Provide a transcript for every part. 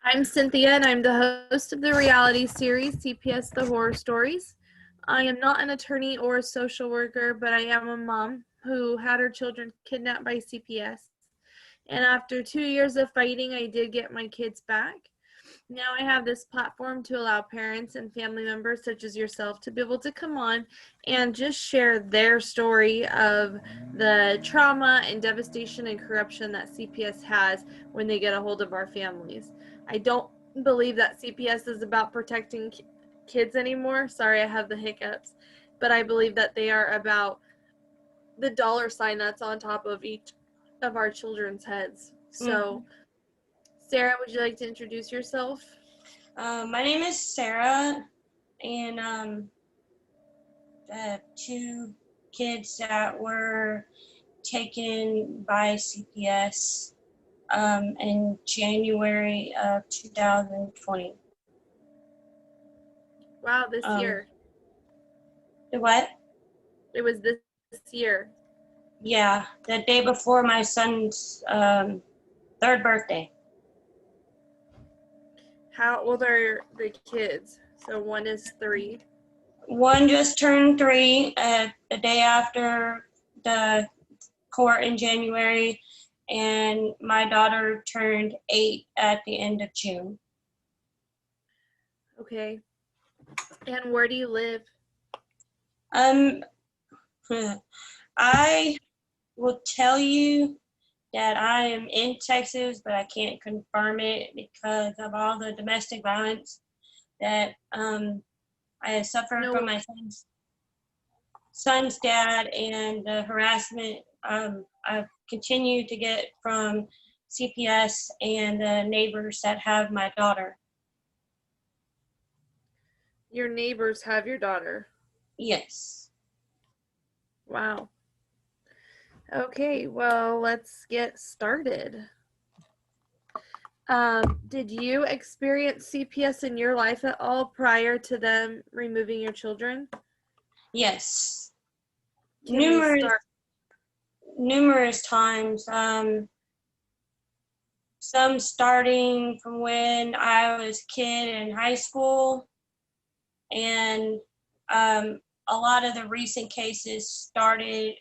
I'm Cynthia, and I'm the host of the reality series CPS The Horror Stories. I am not an attorney or a social worker, but I am a mom who had her children kidnapped by CPS. And after 2 years of fighting, I did get my kids back. Now I have this platform to allow parents and family members such as yourself to be able to come on and just share their story of the trauma and devastation and corruption that CPS has when they get a hold of our families. I don't believe that CPS is about protecting kids anymore. Sorry, I have the hiccups. But I believe that they are about the dollar sign that's on top of each of our children's heads. So, Sarah, would you like to introduce yourself? My name is Sarah, and the two kids that were taken by CPS in January of 2020. Wow, this year. The what? It was this year. Yeah, the day before my son's third birthday. How old are the kids? So one is 3. One just turned 3 the day after the court in January, and my daughter turned 8 at the end of June. Okay. And where do you live? I will tell you that I am in Texas, but I can't confirm it because of all the domestic violence that I have suffered from my son's dad, and the harassment I've continued to get from CPS and the neighbors that have my daughter. Your neighbors have your daughter? Yes. Wow. Okay, well, let's get started. Did you experience CPS in your life at all prior to them removing your children? Yes. Can Numerous times. Some starting from when I was a kid in high school, and a lot of the recent cases started,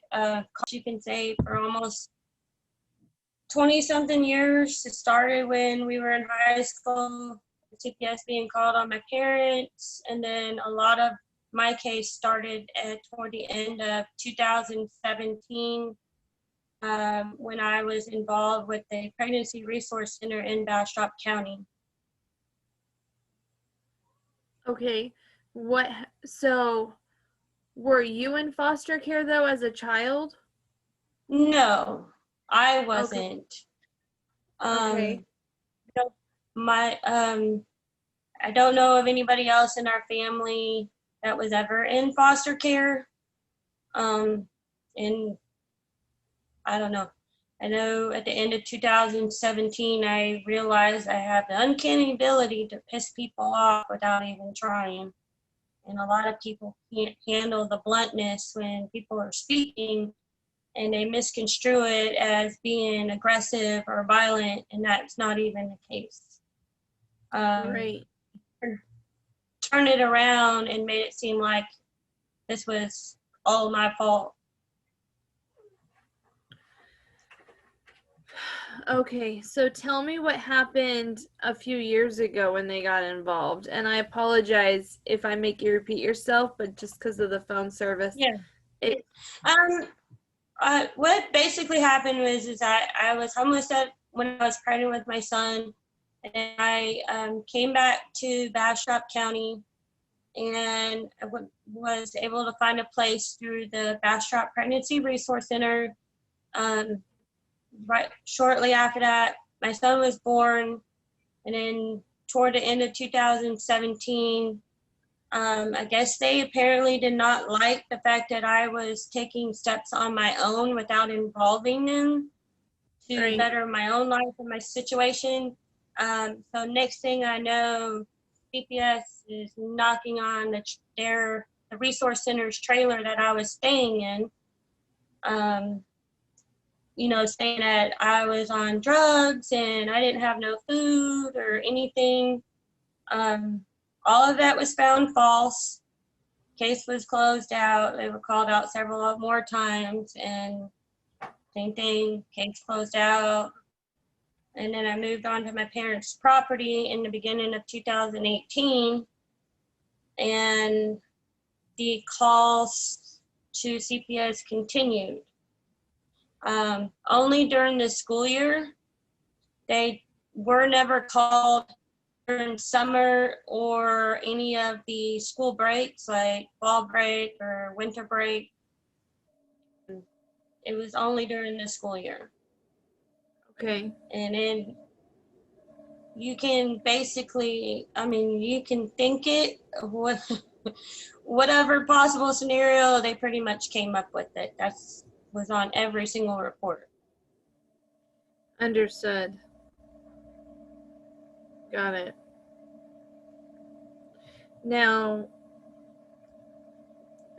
you can say, for almost 20-something years. It started when we were in high school, CPS being called on my parents, and then a lot of my case started toward the end of 2017 when I was involved with the Pregnancy Resource Center in Bastrop County. Okay. So were you in foster care though as a child? No, I wasn't. Okay. I don't know of anybody else in our family that was ever in foster care. And I don't know. I know at the end of 2017, I realized I have the uncanny ability to piss people off without even trying. And a lot of people can't handle the bluntness when people are speaking, and they misconstrue it as being aggressive or violent, and that's not even the case. Right. Turn it around and made it seem like this was all my fault. Okay, so tell me what happened a few years ago when they got involved. And I apologize if I make you repeat yourself, but just because of the phone service. Yeah. What basically happened was I was homeless when I was pregnant with my son, and I came back to Bastrop County, and I was able to find a place through the Bastrop Pregnancy Resource Center. Right shortly after that, my son was born, and then toward the end of 2017, I guess they apparently did not like the fact that I was taking steps on my own without involving them to better my own life and my situation. So next thing I know, CPS is knocking on the resource center's trailer that I was staying in. saying that I was on drugs and I didn't have no food or anything. All of that was found false. Case was closed out. They were called out several more times, and same thing, case closed out. And then I moved on to my parents' property in the beginning of 2018, and the calls to CPS continued. Only during the school year. They were never called during summer or any of the school breaks, like fall break or winter break. It was only during the school year. Okay. And then you can basically, you can think it, whatever possible scenario, they pretty much came up with it. Was on every single report. Understood. Got it. Now,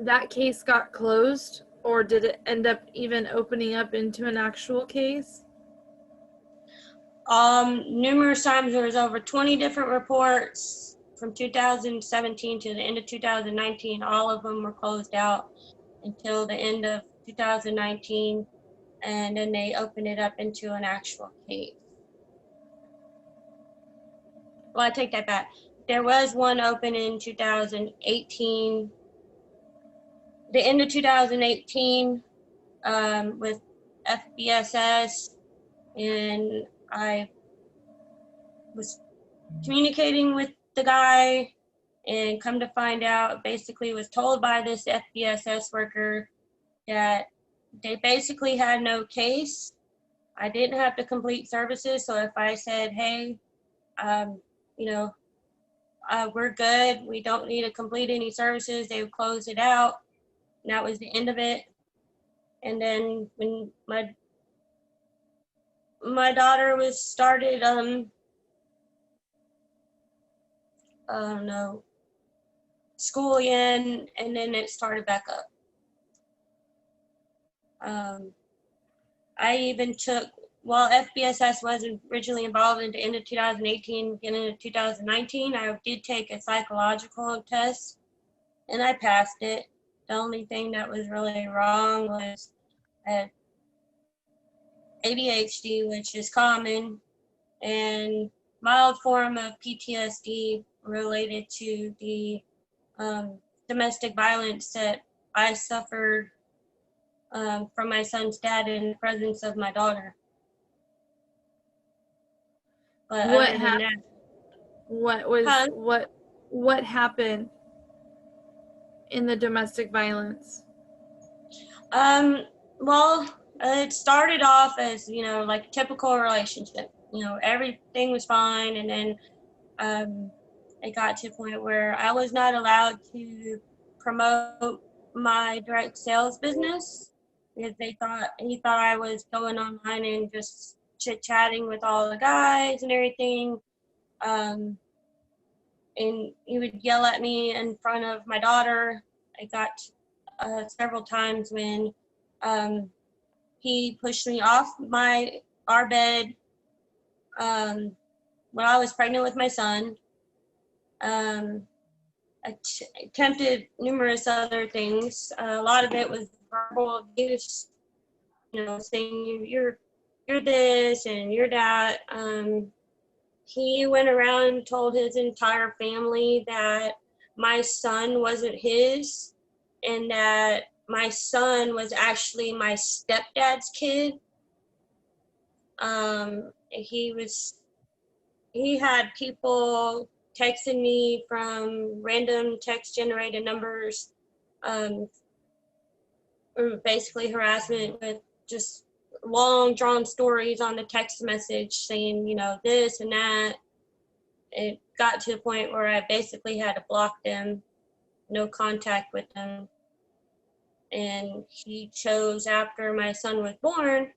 that case got closed, or did it end up even opening up into an actual case? Numerous times. There was over 20 different reports from 2017 to the end of 2019. All of them were closed out until the end of 2019, and then they opened it up into an actual case. Well, I take that back. There was one open in 2018, the end of 2018, with FBSS, and I was communicating with the guy, and come to find out, basically was told by this FBSS worker that they basically had no case. I didn't have to complete services, so if I said, hey, we're good, we don't need to complete any services, they would close it out, and that was the end of it. And then when my daughter was started, school again, and then it started back up. I even took, while FBSS wasn't originally involved in the end of 2018, beginning of 2019, I did take a psychological test, and I passed it. The only thing that was really wrong was I had ADHD, which is common, and mild form of PTSD related to the domestic violence that I suffered from my son's dad in the presence of my daughter. But What other than that, what happened in the domestic violence? Well, it started off as, like a typical relationship. Everything was fine, and then it got to a point where I was not allowed to promote my direct sales business because he thought I was going online and just chit-chatting with all the guys and everything. And he would yell at me in front of my daughter. I got several times when he pushed me off our bed when I was pregnant with my son. Attempted numerous other things. A lot of it was verbal abuse, saying you're this and you're that. He went around and told his entire family that my son wasn't his, and that my son was actually my stepdad's kid. He had people texting me from random text generated numbers, basically harassment with just long drawn stories on the text message saying, this and that. It got to the point where I basically had to block them, no contact with them. And he chose, after my son was born,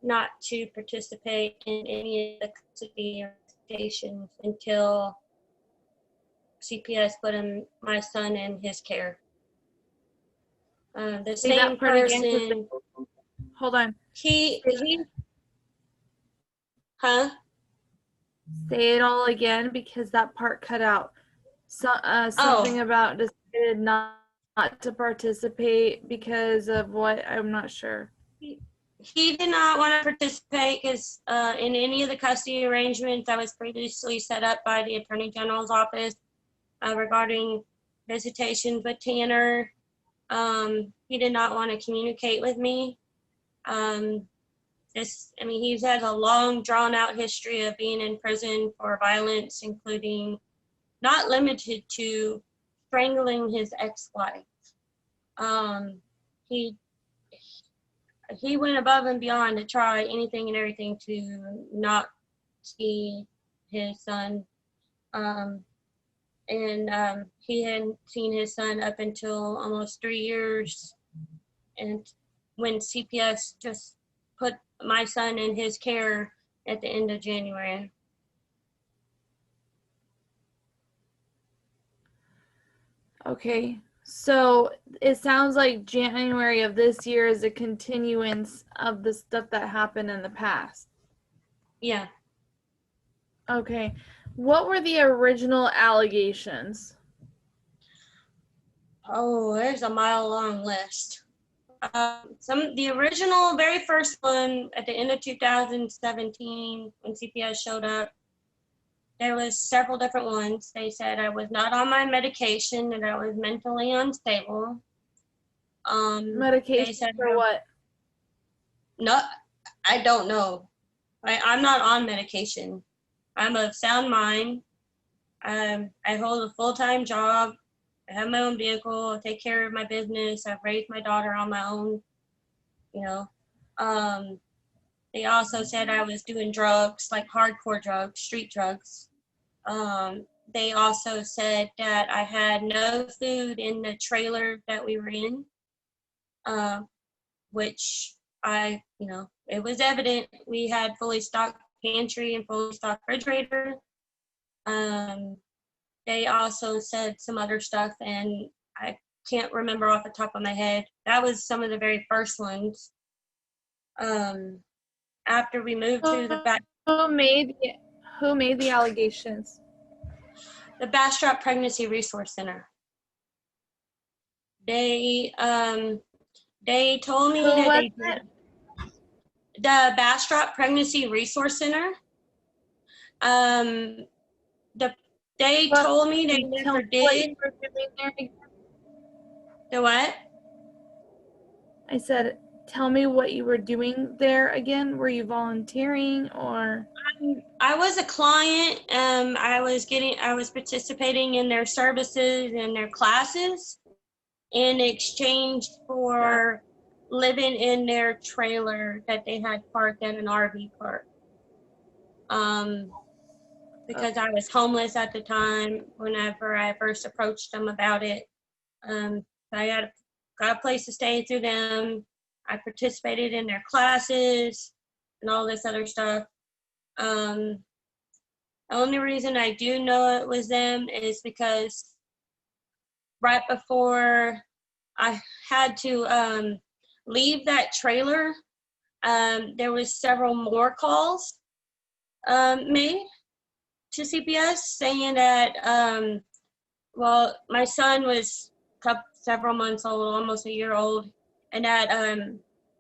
not to participate in any of the custody investigations until CPS put my son in his care. The Say that same part again, person. hold on. he, huh? Say it all again because that part cut out. Something Oh, about decided not to participate because of what? I'm not sure. he did not want to participate because in any of the custody arrangements that was previously set up by the Attorney General's office regarding visitations with Tanner. He did not want to communicate with me. He's had a long, drawn-out history of being in prison for violence, including, not limited to, strangling his ex-wife. He he went above and beyond to try anything and everything to not see his son. He hadn't seen his son up until almost 3 years. And when CPS just put my son in his care at the end of January. Okay, so it sounds like January of this year is a continuance of the stuff that happened in the past. Yeah. Okay, what were the original allegations? Oh, there's a mile-long list. The original, very first one at the end of 2017, when CPS showed up, there was several different ones. They said I was not on my medication and I was mentally unstable. They Medication said for what? no, I don't know. I'm not on medication. I'm of sound mind. I hold a full-time job. I have my own vehicle. I take care of my business. I've raised my daughter on my own. You know, they also said I was doing drugs, like hardcore drugs, street drugs. They also said that I had no food in the trailer that we were in, which it was evident. We had fully stocked pantry and fully stocked refrigerator. They also said some other stuff, and I can't remember off the top of my head. That was some of the very first ones. After we moved to Who made the allegations? the Bastrop Pregnancy Resource Center. They told me Who that was they did it? the Bastrop Pregnancy Resource Center. They told me they Tell never me what did. you were doing there. The what? I said, tell me what you were doing there again. Were you volunteering or? I was a client. I was participating in their services and their classes in exchange for living in their trailer that they had parked at an RV park. Because I was homeless at the time whenever I first approached them about it. I got a place to stay through them. I participated in their classes and all this other stuff. The only reason I do know it was them is because right before I had to leave that trailer, there was several more calls made to CPS saying that, my son was several months old, almost a year old, and that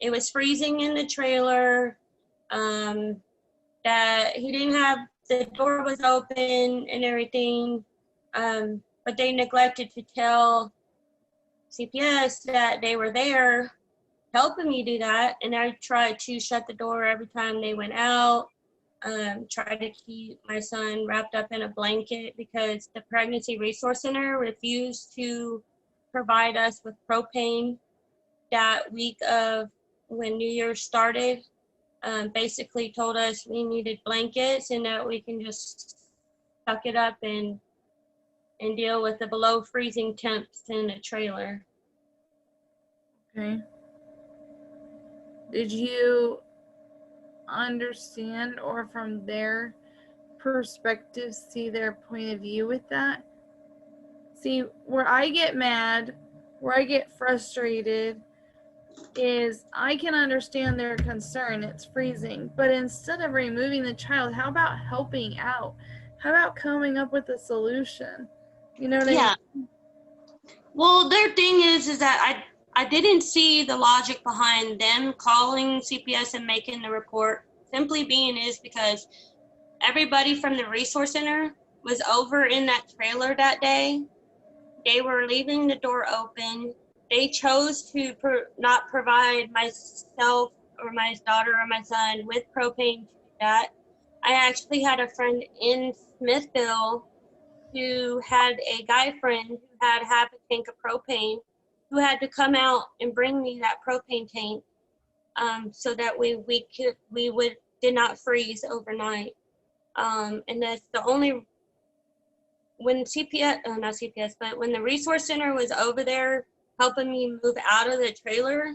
it was freezing in the trailer, that he didn't have, the door was open and everything, but they neglected to tell CPS that they were there helping me do that, and I tried to shut the door every time they went out. Tried to keep my son wrapped up in a blanket because the Pregnancy Resource Center refused to provide us with propane that week of when New Year's started. Basically told us we needed blankets and that we can just suck it up and deal with the below freezing temps in the trailer. Okay. Did you understand or from their perspective see their point of view with that? See, where I get mad, where I get frustrated, is I can understand their concern. It's freezing. But instead of removing the child, how about helping out? How about coming up with a solution? You know what Yeah. I mean? Well, their thing is that I didn't see the logic behind them calling CPS and making the report. Simply being is because everybody from the resource center was over in that trailer that day. They were leaving the door open. They chose to not provide myself or my daughter or my son with propane to do that. I actually had a friend in Smithville who had a guy friend who had half a tank of propane, who had to come out and bring me that propane tank, so that we did not freeze overnight. And that's the only, when CPS, oh, not CPS, but when the resource center was over there helping me move out of the trailer,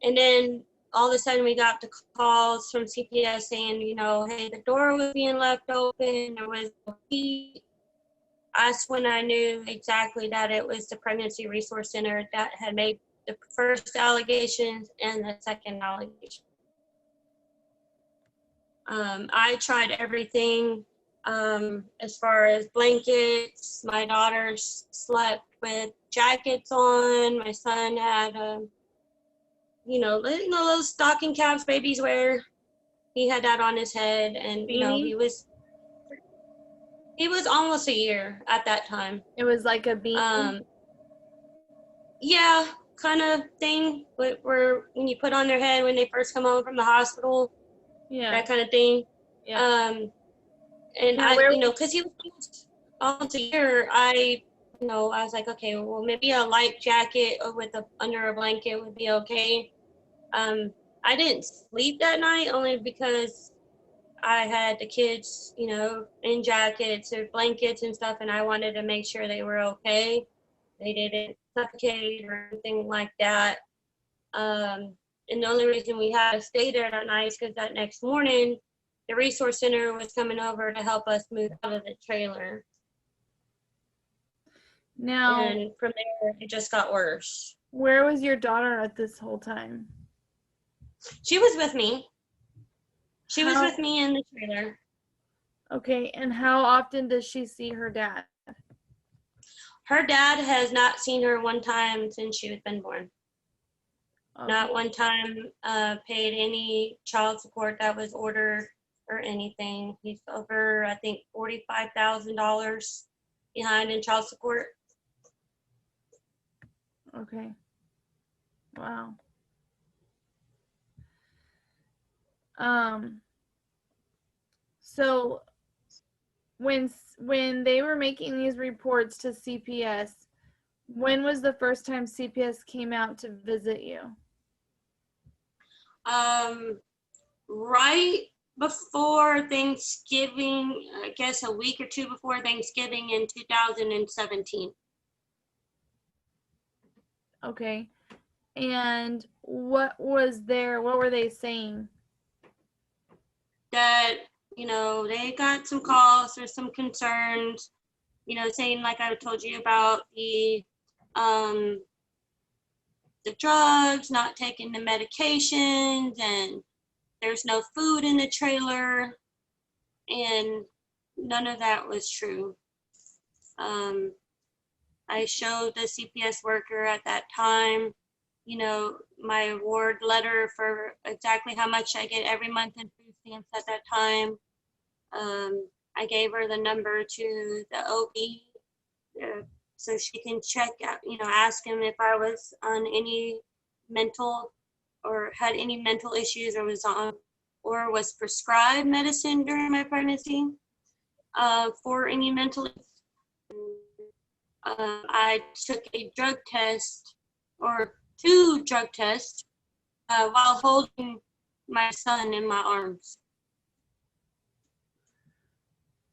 and then all of a sudden we got the calls from CPS saying, hey, the door was being left open, there was no heat. That's when I knew exactly that it was the Pregnancy Resource Center that had made the first allegations and the second allegation. I tried everything, as far as blankets. My daughter slept with jackets on. My son had, those stocking caps babies wear. He had that on his head, and Beanie? he was almost a year at that time. It was like a beanie. Yeah, kind of thing, where when you put on their head when they first come home from the hospital, Yeah. that kind of thing. Yeah. And Now, because he was almost a year, I was like, okay, well, maybe a light jacket with under a blanket would be okay. I didn't sleep that night only because I had the kids, in jackets or blankets and stuff, and I wanted to make sure they were okay. They didn't suffocate or anything like that. And the only reason we had to stay there that night is because that next morning, the resource center was coming over to help us move out of the trailer. now, And from there, it just got worse. where was your daughter at this whole time? She was with me. She was with me in the trailer. Okay, and how often does she see her dad? Her dad has not seen her one time since she was been born. Okay. Not one time paid any child support that was ordered or anything. He's over, I think, $45,000 behind in child support. Okay. Wow. So when they were making these reports to CPS, when was the first time CPS came out to visit you? Right before Thanksgiving, I guess a week or two before Thanksgiving in 2017. Okay. And what were they saying? That, they got some calls or some concerns, saying, like I told you about the drugs, not taking the medications, and there's no food in the trailer, and none of that was true. I showed the CPS worker at that time, my award letter for exactly how much I get every month in food stamps at that time. I gave her the number to the OB so she can check out, ask him if I was on any mental or had any mental issues or was prescribed medicine during my pregnancy for any mental issues. I took a drug test or 2 drug tests while holding my son in my arms.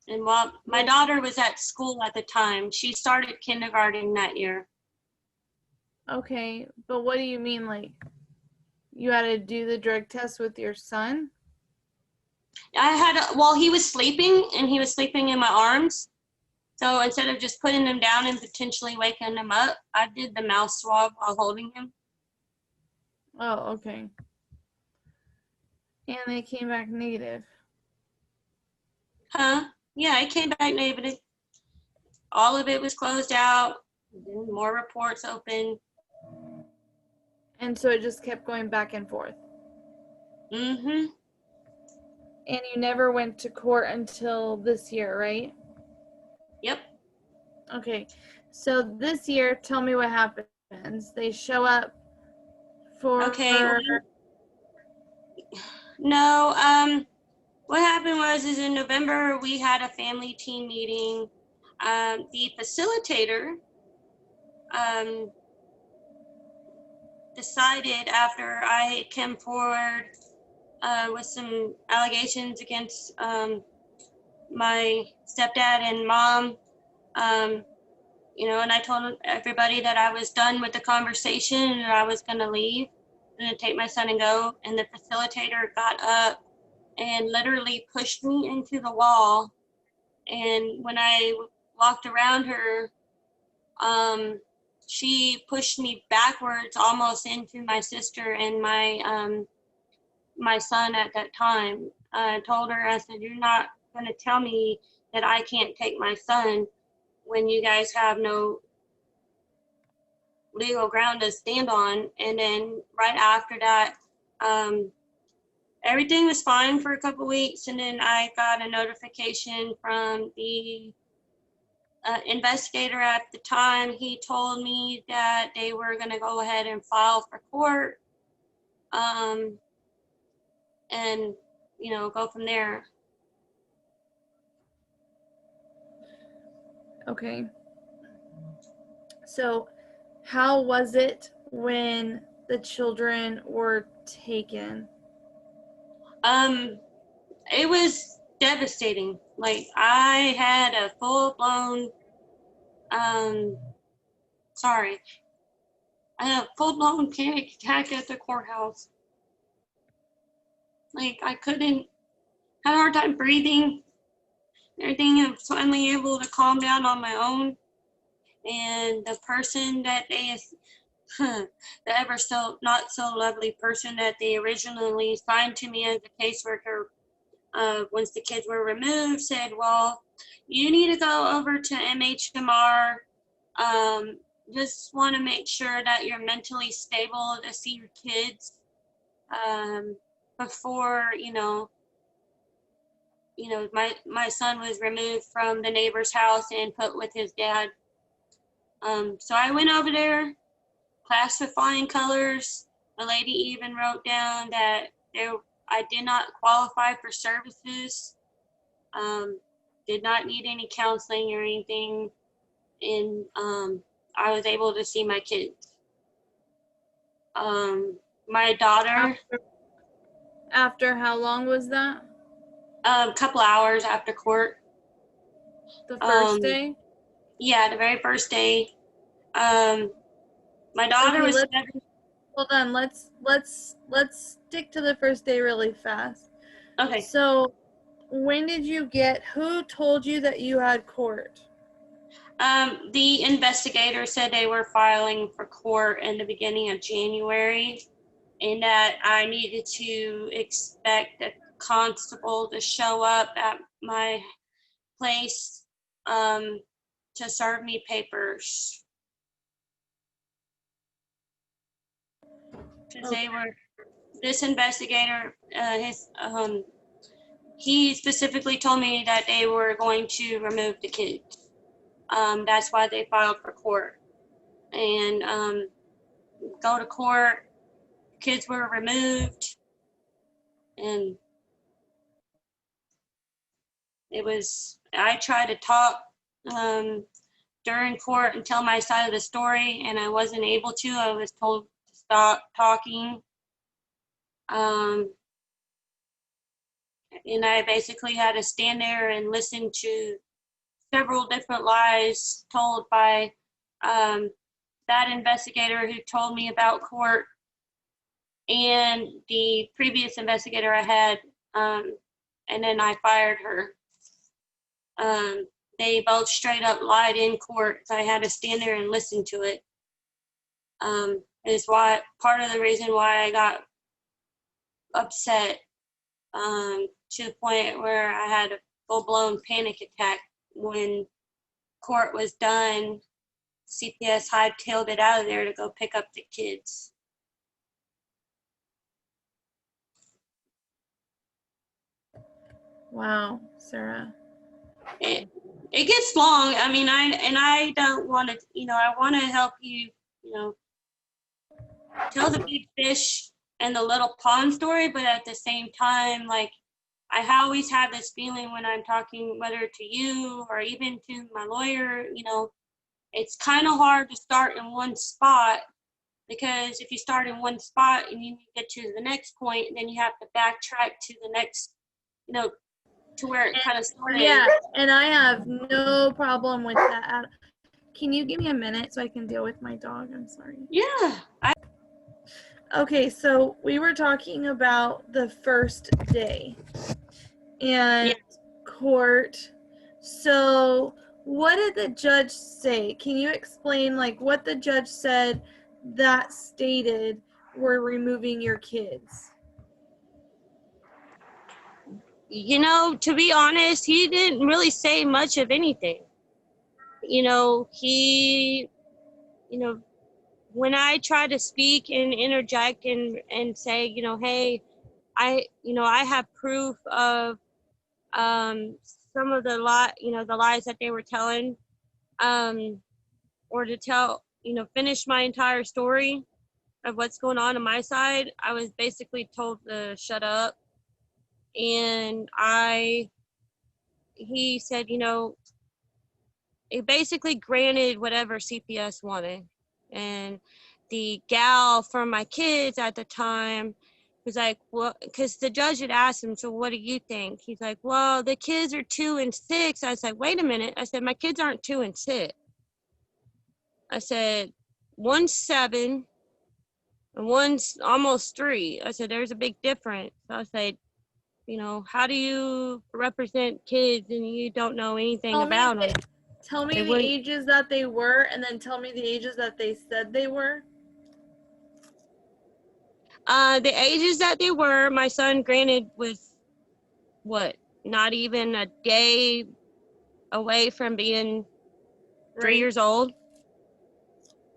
And while my daughter was at school at the time, she started kindergarten that year. Okay, but what do you mean, like, you had to do the drug test with your son? He was sleeping, and he was sleeping in my arms. So instead of just putting him down and potentially waking him up, I did the mouth swab while holding him. Oh, okay. And they came back negative. Huh? Yeah, it came back negative. All of it was closed out. Then more reports open. And so it just kept going back and forth. Mm-hmm. And you never went to court until this year, right? Yep. Okay. So this year, tell me what happens. They show up for Okay. No, what happened is in November, we had a family team meeting. The facilitator decided after I came forward with some allegations against my stepdad and mom, and I told everybody that I was done with the conversation and I was going to leave and take my son and go. And the facilitator got up and literally pushed me into the wall. And when I walked around her, she pushed me backwards almost into my sister and my son at that time. I told her, I said, "You're not going to tell me that I can't take my son when you guys have no legal ground to stand on." And then right after that, everything was fine for a couple weeks. And then I got a notification from the investigator at the time. He told me that they were going to go ahead and file for court, and go from there. Okay. So, how was it when the children were taken? It was devastating. Like, I had a full-blown sorry, I had a full-blown panic attack at the courthouse. Like, I couldn't, had a hard time breathing, everything. I was finally able to calm down on my own. And the person that the ever so not so lovely person that they originally assigned to me as a caseworker, once the kids were removed, said, "Well, you need to go over to MHMR. Just want to make sure that you're mentally stable to see your kids before my son was removed from the neighbor's house and put with his dad." So I went over there, class with flying colors. The lady even wrote down that I did not qualify for services, did not need any counseling or anything, and I was able to see my kids. My daughter, After how long was that? a couple hours after court. The first day? Yeah, the very first day. My daughter Okay, was hold on. Let's stick to the first day really fast. okay. So, when did you who told you that you had court? The investigator said they were filing for court in the beginning of January, and that I needed to expect a constable to show up at my place to serve me papers. Because this investigator, he specifically told me that they were going to remove the kids. That's why they filed for court. And go to court, kids were removed, and I tried to talk during court and tell my side of the story, and I wasn't able to. I was told to stop talking. And I basically had to stand there and listen to several different lies told by that investigator who told me about court and the previous investigator I had, and then I fired her. They both straight up lied in court, so I had to stand there and listen to it. is why part of the reason why I got upset to the point where I had a full-blown panic attack when court was done. CPS hightailed it out of there to go pick up the kids. Wow, Sarah. It gets long. I mean, I don't want to, I want to help you, tell the big fish and the little pond story, but at the same time, like, I always have this feeling when I'm talking, whether to you or even to my lawyer, it's kind of hard to start in one spot, because if you start in one spot and you get to the next point, then you have to backtrack to the next, to where it kind of started. Yeah, and I have no problem with that. Can you give me a minute so I can deal with my dog? I'm sorry. Yeah. Okay, so we were talking about the first day and court. So what did the judge say? Can you explain like what the judge said that stated we're removing your kids? To be honest, he didn't really say much of anything. He, when I try to speak and interject and say, hey, I have proof of some of the the lies that they were telling, or to tell, finish my entire story of what's going on my side, I was basically told to shut up. And he said, it basically granted whatever CPS wanted. And the gal from my kids at the time was like, well, because the judge had asked him, so what do you think? He's like, well, the kids are 2 and 6. I was like, wait a minute. I said, my kids aren't 2 and 6. I said, one's 7 and one's almost 3. I said, there's a big difference. I said, how do you represent kids and you don't know anything about them? Tell me the ages that they were, and then tell me the ages that they said they were. The ages that they were, my son, granted, was not even a day away from being 3 years old.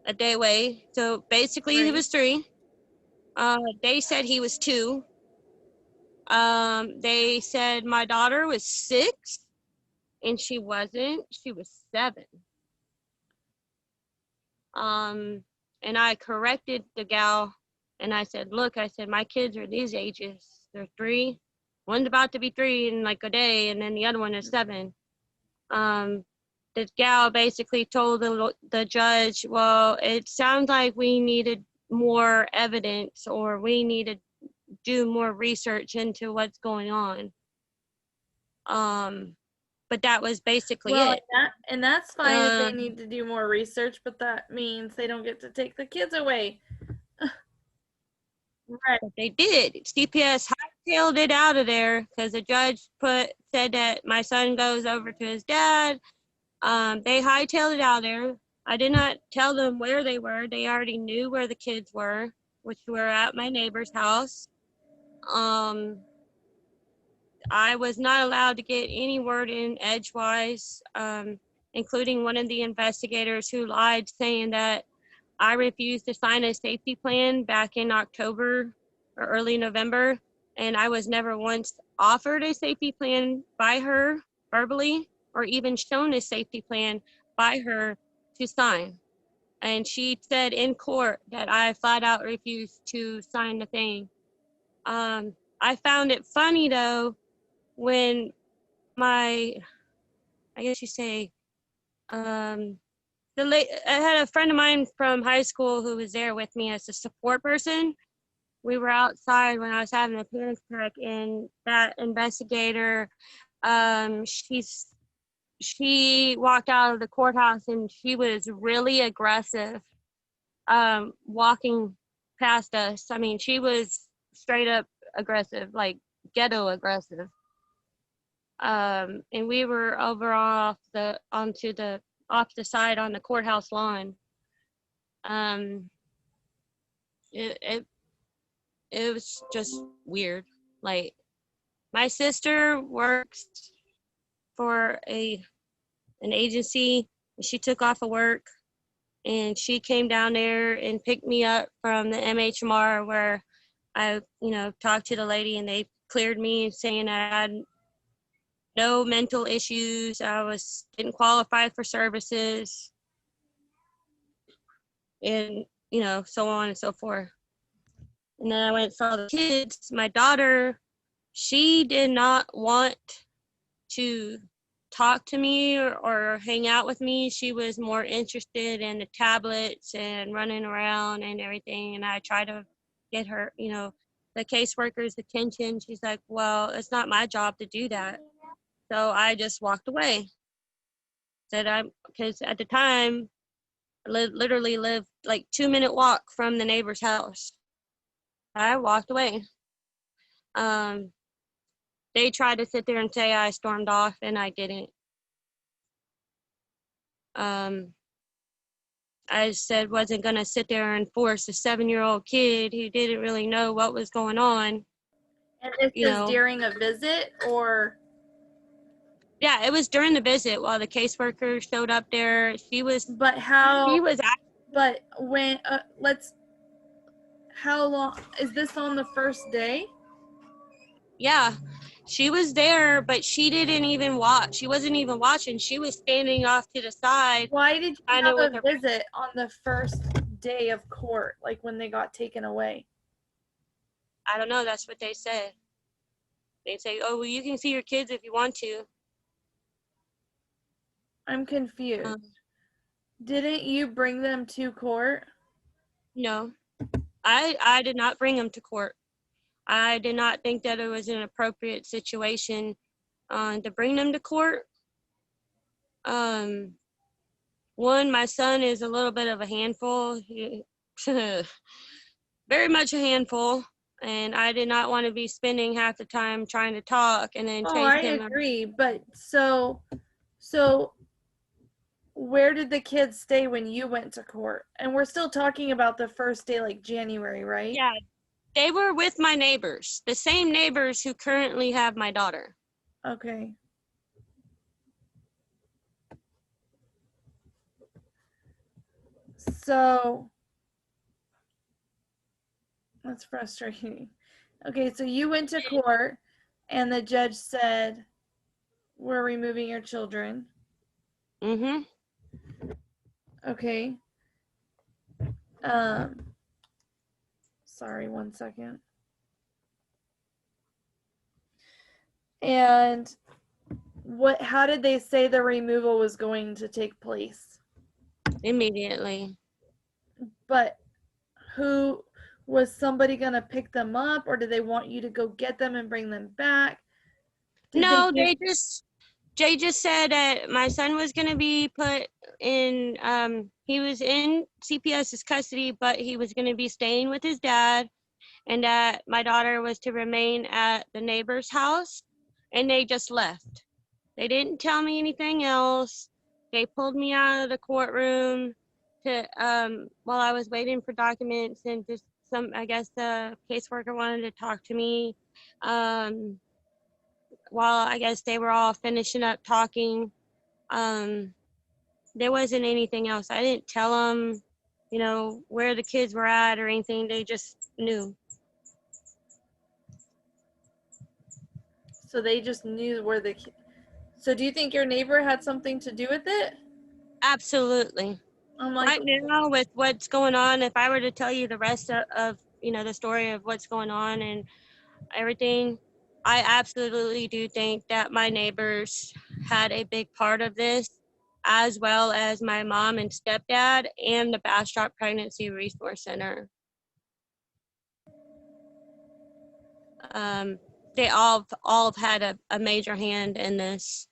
A day away. So basically he was 3. They said he was 2. They said my daughter was 6, and she wasn't. She was 7. And I corrected the gal, and I said, look, I said, my kids are these ages. They're 3. One's about to be 3 in like a day, and then the other one is 7. The gal basically told the judge, well, it sounds like we needed more evidence, or we need to do more research into what's going on. But that was basically it. And that's fine if they need to do more research, but that means they don't get to take the kids away. Right, they did. CPS hightailed it out of there because the judge said that my son goes over to his dad. They hightailed it out of there. I did not tell them where they were. They already knew where the kids were, which were at my neighbor's house. I was not allowed to get any word in edgewise, including one of the investigators who lied, saying that I refused to sign a safety plan back in October or early November, and I was never once offered a safety plan by her verbally, or even shown a safety plan by her to sign. And she said in court that I flat out refused to sign the thing. I found it funny though, when I guess you say, I had a friend of mine from high school who was there with me as a support person. We were outside when I was having a panic attack, and that investigator, she walked out of the courthouse and she was really aggressive, walking past us. I mean, she was straight up aggressive, like ghetto aggressive. And we were over off the side on the courthouse lawn. it was just weird. Like, my sister works for an agency. She took off of work and she came down there and picked me up from the MHMR where I, talked to the lady and they cleared me saying I had no mental issues. Didn't qualify for services and, so on and so forth. And then I went and saw the kids. My daughter, she did not want to talk to me or hang out with me. She was more interested in the tablets and running around and everything. And I tried to get her, the caseworker's attention. She's like, well, it's not my job to do that. So I just walked away. Because at the time, I literally lived like 2-minute walk from the neighbor's house. I walked away. They tried to sit there and say I stormed off, and I didn't. I said wasn't going to sit there and force a 7-year-old kid who didn't really know what was going on. And this is during a visit, or? Yeah, it was during the visit while the caseworker showed up there. But how? She was. But when? How long is this on the first day? Yeah, she was there, but she didn't even watch. She wasn't even watching. She was standing off to the side. Why did you have a visit on the first day of court, like when they got taken away? I don't know. That's what they said. They say, oh, well, you can see your kids if you want to. I'm confused. Didn't you bring them to court? No, I did not bring them to court. I did not think that it was an appropriate situation to bring them to court. One, my son is a little bit of a handful. Very much a handful. And I did not want to be spending half the time trying to talk and then chase him. I agree, but so where did the kids stay when you went to court? And we're still talking about the first day, like January, right? Yeah, they were with my neighbors, the same neighbors who currently have my daughter. Okay. So that's frustrating. Okay, so you went to court and the judge said, we're removing your children. Mm-hmm. Okay. Sorry, 1 second. And how did they say the removal was going to take place? Immediately. But was somebody going to pick them up, or did they want you to go get them and bring them back? They just said that my son was going to be put in, he was in CPS's custody, but he was going to be staying with his dad, and that my daughter was to remain at the neighbor's house, and they just left. They didn't tell me anything else. They pulled me out of the courtroom while I was waiting for documents, and just I guess the caseworker wanted to talk to me. While I guess they were all finishing up talking, there wasn't anything else. I didn't tell them, where the kids were at or anything. They just knew. So they just knew where so do you think your neighbor had something to do with it? Absolutely. Right now, with what's going on, if I were to tell you the rest of the story of what's going on and everything, I absolutely do think that my neighbors had a big part of this, as well as my mom and stepdad and the Bastrop Pregnancy Resource Center. They all have had a major hand in this.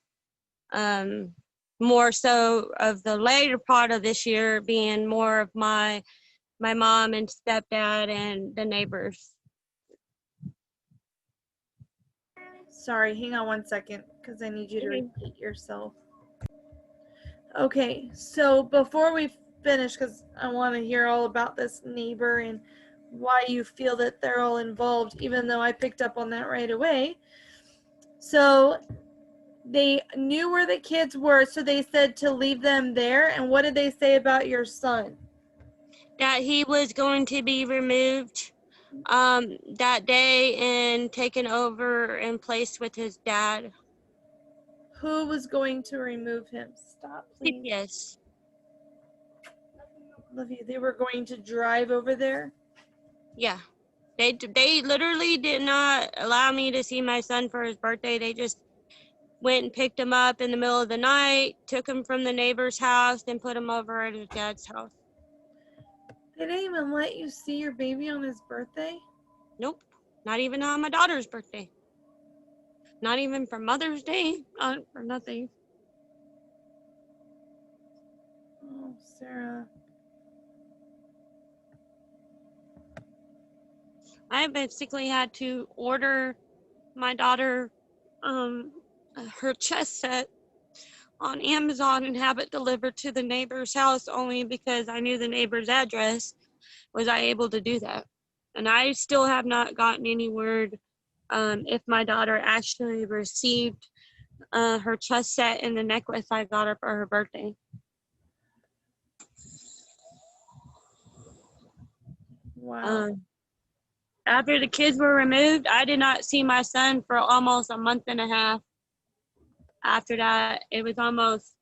More so of the later part of this year being more of my mom and stepdad and the neighbors. Sorry, hang on 1 second, because I need you to repeat yourself. Okay, so before we finish, because I want to hear all about this neighbor and why you feel that they're all involved, even though I picked up on that right away. So they knew where the kids were, so they said to leave them there. And what did they say about your son? That he was going to be removed that day and taken over and placed with his dad. Who was going to remove him? Stop, please. CPS. Love you. They were going to drive over there? Yeah. They literally did not allow me to see my son for his birthday. They just went and picked him up in the middle of the night, took him from the neighbor's house, and put him over at his dad's house. They didn't even let you see your baby on his birthday? Nope. Not even on my daughter's birthday. Not even for Mother's Day. Not for nothing. Oh, Sarah. I basically had to order my daughter her chess set on Amazon and have it delivered to the neighbor's house only because I knew the neighbor's address. Was I able to do that? And I still have not gotten any word if my daughter actually received her chess set and the necklace I got her for her birthday. Wow. After the kids were removed, I did not see my son for almost a month and a half. After that, it was almost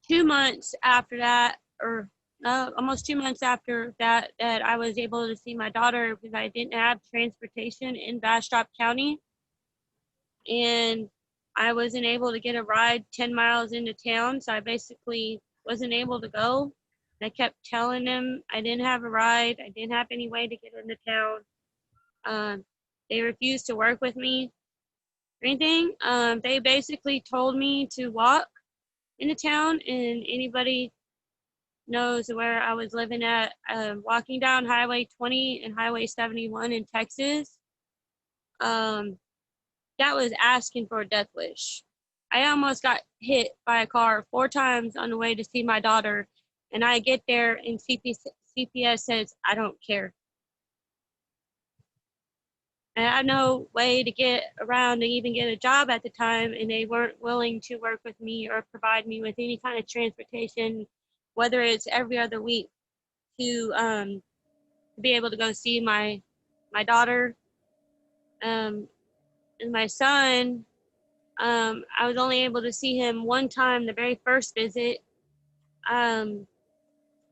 2 months after that, or almost 2 months after that, that I was able to see my daughter because I didn't have transportation in Bastrop County. And I wasn't able to get a ride 10 miles into town, so I basically wasn't able to go. I kept telling them I didn't have a ride. I didn't have any way to get into town. They refused to work with me or anything. They basically told me to walk into town, and anybody knows where I was living at, walking down Highway 20 and Highway 71 in Texas. That was asking for a death wish. I almost got hit by a car 4 times on the way to see my daughter, and I get there and CPS says, I don't care. And I had no way to get around to even get a job at the time, and they weren't willing to work with me or provide me with any kind of transportation, whether it's every other week, to be able to go see my daughter and my son. I was only able to see him one time, the very first visit.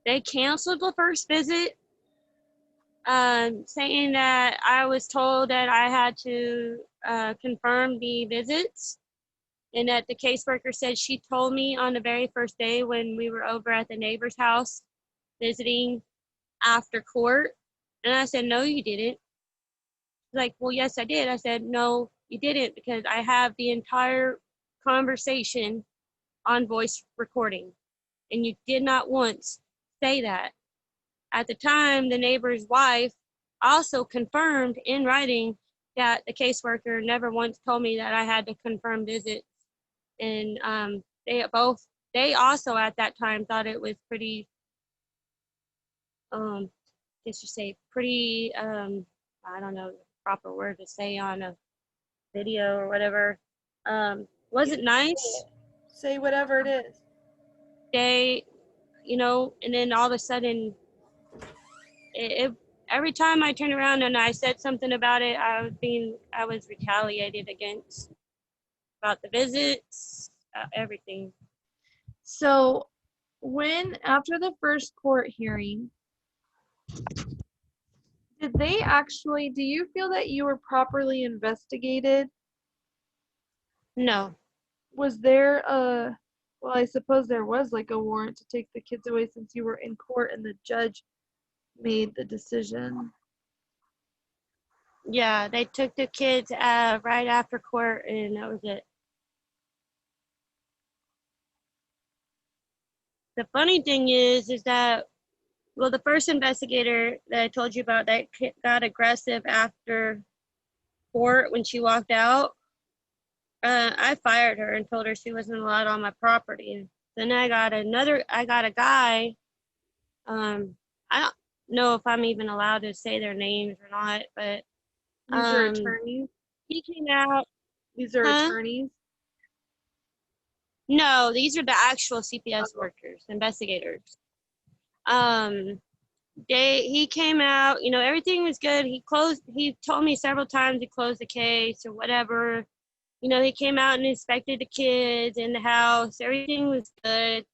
They canceled the first visit, saying that I was told that I had to confirm the visits, and that the caseworker said she told me on the very first day when we were over at the neighbor's house visiting after court. And I said, no, you didn't. She's like, well, yes, I did. I said, no, you didn't, because I have the entire conversation on voice recording, and you did not once say that. At the time, the neighbor's wife also confirmed in writing that the caseworker never once told me that I had to confirm visits. And they also at that time thought it was pretty, let's just say pretty, I don't know the proper word to say on a video or whatever. Wasn't nice. Say whatever it is. They, and then all of a sudden, every time I turned around and I said something about it, I was retaliated against about the visits, everything. So, after the first court hearing, do you feel that you were properly investigated? No. Was there well, I suppose there was like a warrant to take the kids away since you were in court and the judge made the decision. Yeah, they took the kids right after court, and that was it. The funny thing is that, well, the first investigator that I told you about that got aggressive after court when she walked out, I fired her and told her she wasn't allowed on my property. Then I got a guy, I don't, know if I'm even allowed to say their names or not, but These are attorneys. he came out. These are Huh? attorneys. No, these are the actual CPS Oh. workers, investigators. He came out, you know, everything was good. He told me several times to close the case or whatever. You know, he came out and inspected the kids in the house. Everything was good.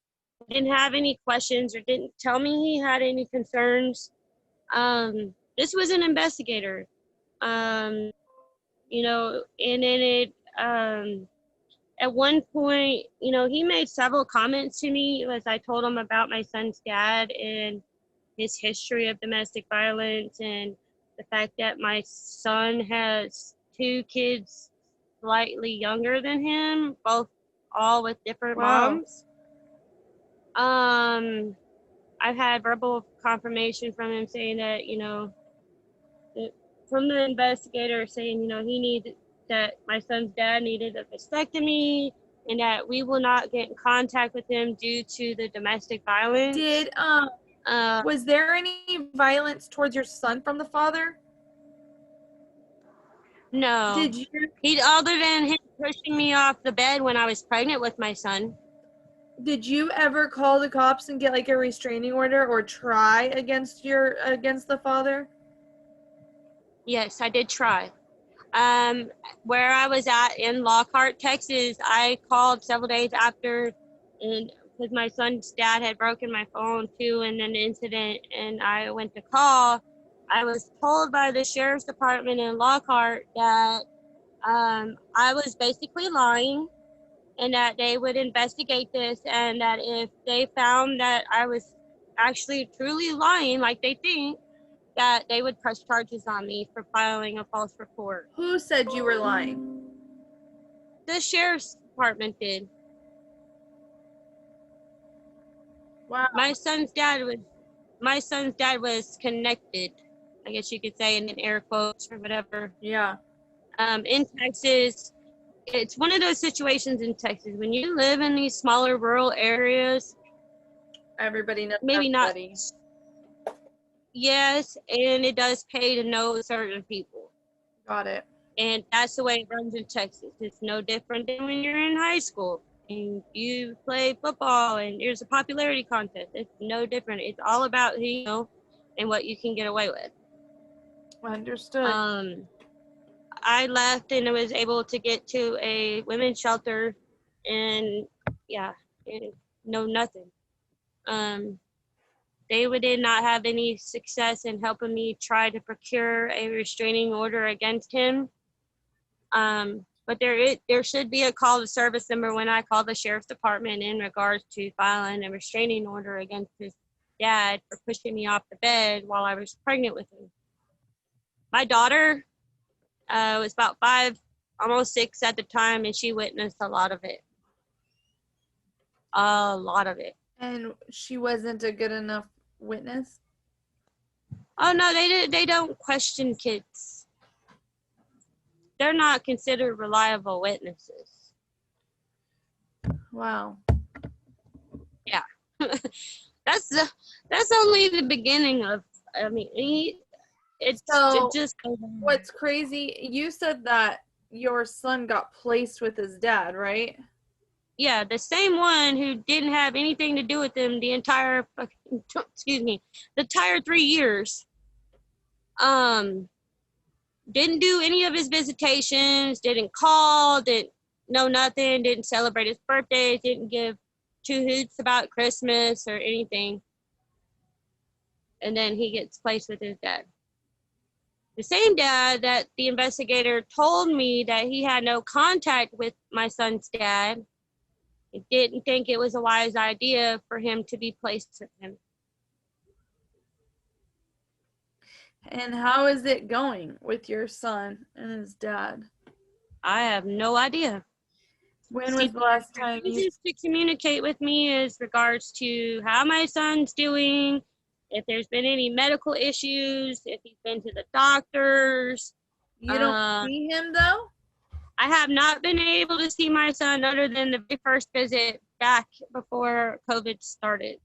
Didn't have any questions or didn't tell me he had any concerns. This was an investigator. You know, and then at one point, you know, he made several comments to me as I told him about my son's dad and his history of domestic violence and the fact that my son has two kids slightly younger than him, both all with different Wow. moms. I've had verbal confirmation from him saying that, you know, from the investigator saying, you know, that my son's dad needed a vasectomy and that we will not get in contact with him due to the domestic violence. Did was there any violence towards your son from the father? No. Did you Other than him pushing me off the bed when I was pregnant with my son. ever call the cops and get like a restraining order or try against the father? Yes, I did try. Where I was at in Lockhart, Texas, I called several days after, and because my son's dad had broken my phone too in an incident, and I went to call. I was told by the sheriff's department in Lockhart that I was basically lying, and that they would investigate this, and that if they found that I was actually truly lying, like they think, that they would press charges on me for filing a false report. Who said you were lying? The sheriff's department did. Wow. My son's dad was connected, I guess you could say, in air quotes or whatever. Yeah. In Texas, it's one of those situations in Texas when you live in these smaller rural areas. Everybody knows Maybe everybody. not. Yes, and it does pay to know certain people. Got it. And that's the way it runs in Texas. It's no different than when you're in high school and you play football and there's a popularity contest. It's no different. It's all about who you know and what you can get away with. Understood. I left and I was able to get to a women's shelter and know nothing. They did not have any success in helping me try to procure a restraining order against him. But there should be a call to service number when I call the sheriff's department in regards to filing a restraining order against his dad for pushing me off the bed while I was pregnant with him. My daughter was about 5, almost 6 at the time, and she witnessed a lot of it. A lot of it. And she wasn't a good enough witness? Oh no, they don't question kids. They're not considered reliable witnesses. Wow. Yeah. that's only the beginning of, I mean, what's crazy, you said that your son got placed with his dad, right? Yeah, the same one who didn't have anything to do with him the entire 3 years. Didn't do any of his visitations, didn't call, didn't know nothing, didn't celebrate his birthday, didn't give 2 hoots about Christmas or anything. And then he gets placed with his dad. The same dad that the investigator told me that he had no contact with my son's dad, didn't think it was a wise idea for him to be placed with him. And how is it going with your son and his dad? I have no idea. When was the last time he used to communicate with me as regards to how my son's doing, if there's been any medical issues, if he's been to the doctors. You don't see him though? I have not been able to see my son other than the very first visit back before COVID started.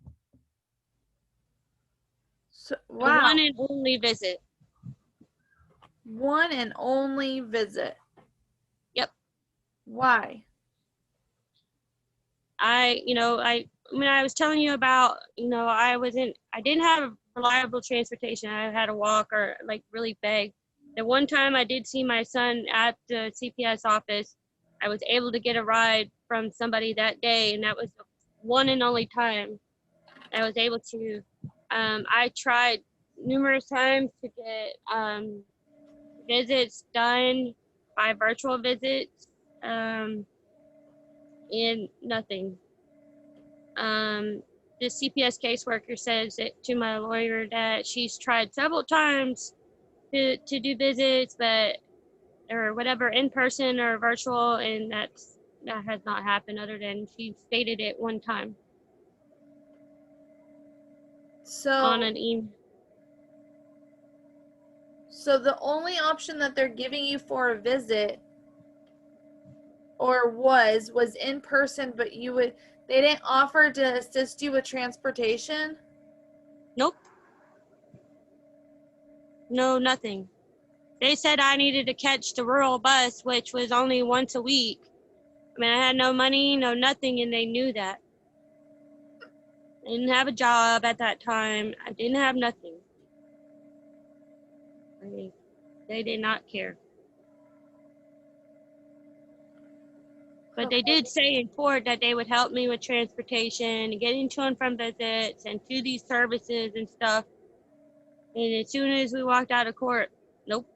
So, A wow. one and only visit. One and only visit. Yep. Why? I was telling you about, I didn't have reliable transportation. I had to walk or like really beg. The one time I did see my son at the CPS office, I was able to get a ride from somebody that day, and that was the one and only time I was able to. I tried numerous times to get visits done by virtual visits, and nothing. The CPS caseworker says that to my lawyer that she's tried several times to do visits, but or whatever, in person or virtual, and that has not happened other than she stated it one time on So, an email. so the only option that they're giving you for a visit or was in person, but they didn't offer to assist you with transportation? Nope. No, nothing. They said I needed to catch the rural bus, which was only once a week. I mean, I had no money, no nothing, and they knew that. I didn't have a job at that time. I didn't have nothing. I mean, they did not care. But they did say in court that they would help me with transportation and getting to and from visits and to these services and stuff. And as soon as we walked out of court, nope.